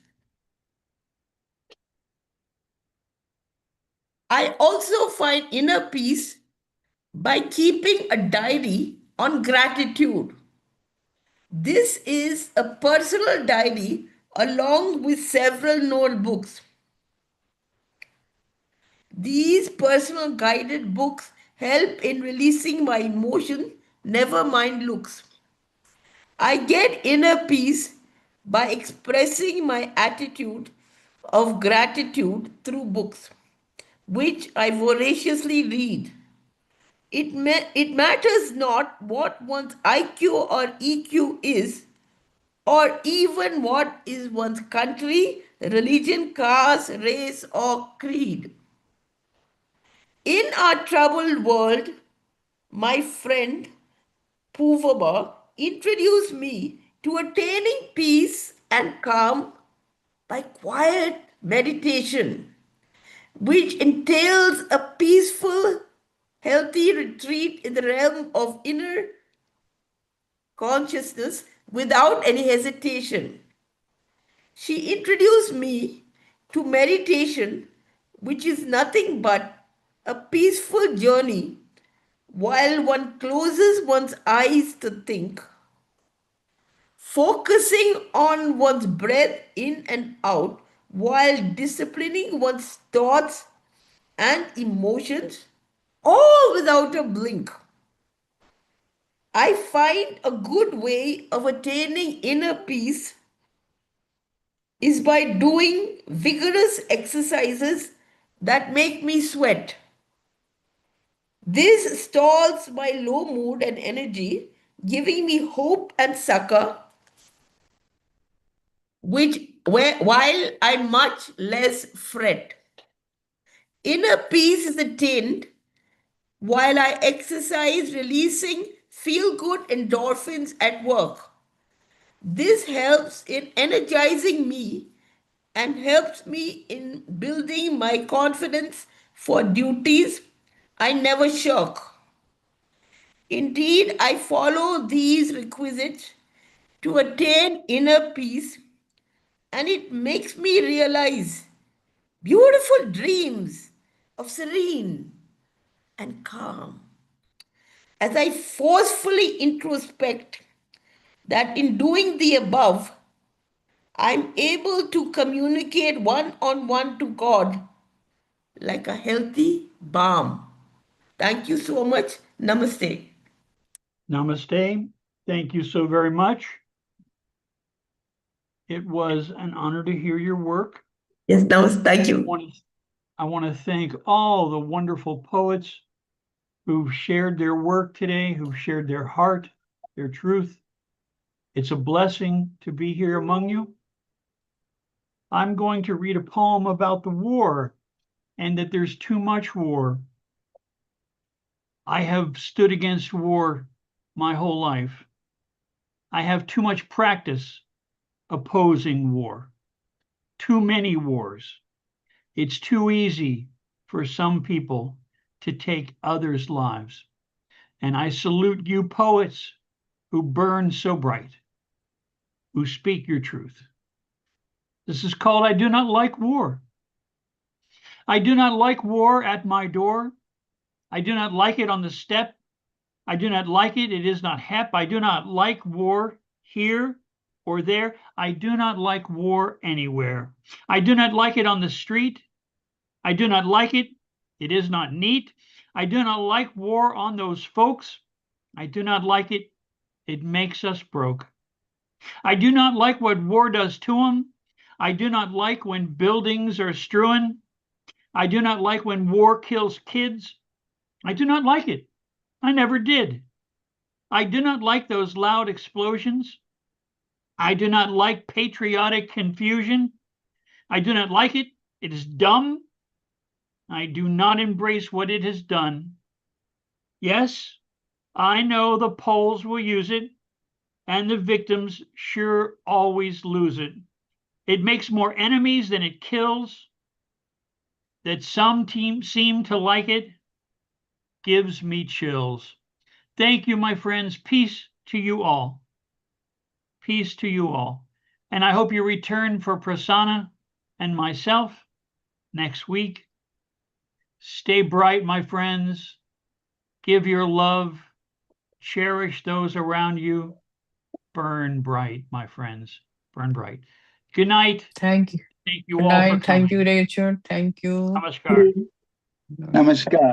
I also find inner peace by keeping a diary on gratitude. This is a personal diary along with several notebooks. These personal guided books help in releasing my emotion, never mind looks. I get inner peace by expressing my attitude of gratitude through books, which I voraciously read. It matters not what one's IQ or EQ is, or even what is one's country, religion, caste, race, or creed. In our troubled world, my friend Puvaba introduced me to attaining peace and calm by quiet meditation, which entails a peaceful, healthy retreat in the realm of inner consciousness without any hesitation. She introduced me to meditation, which is nothing but a peaceful journey while one closes one's eyes to think, focusing on one's breath in and out while disciplining one's thoughts and emotions, all without a blink. I find a good way of attaining inner peace is by doing vigorous exercises that make me sweat. This stalls my low mood and energy, giving me hope and succor, while I much less fret. Inner peace is attained while I exercise, releasing feel-good endorphins at work. This helps in energizing me and helps me in building my confidence for duties I never shirk. Indeed, I follow these requisites to attain inner peace, and it makes me realize beautiful dreams of serene and calm. As I forcefully introspect that in doing the above, I'm able to communicate one-on-one to God like a healthy balm. Thank you so much. Namaste. Namaste. Thank you so very much. It was an honor to hear your work. Yes, namaste. Thank you. I want to thank all the wonderful poets who've shared their work today, who've shared their heart, their truth. It's a blessing to be here among you. I'm going to read a poem about the war and that there's too much war. I have stood against war my whole life. I have too much practice opposing war, too many wars. It's too easy for some people to take others' lives. And I salute you poets who burn so bright, who speak your truth. This is called I Do Not Like War. I do not like war at my door. I do not like it on the step. I do not like it. It is not hep. I do not like war here or there. I do not like war anywhere. I do not like it on the street. I do not like it. It is not neat. I do not like war on those folks. I do not like it. It makes us broke. I do not like what war does to them. I do not like when buildings are strewn. I do not like when war kills kids. I do not like it. I never did. I do not like those loud explosions. I do not like patriotic confusion. I do not like it. It is dumb. I do not embrace what it has done. Yes, I know the Poles will use it, and the victims sure always lose it. It makes more enemies than it kills. That some teams seem to like it gives me chills. Thank you, my friends. Peace to you all. Peace to you all. And I hope you return for Prasanna and myself next week. Stay bright, my friends. Give your love. Cherish those around you. Burn bright, my friends. Burn bright. Good night. Thank you. Thank you Good all for night. Thank coming. you, Rachel. Thank you. Namaskar. Namaskar.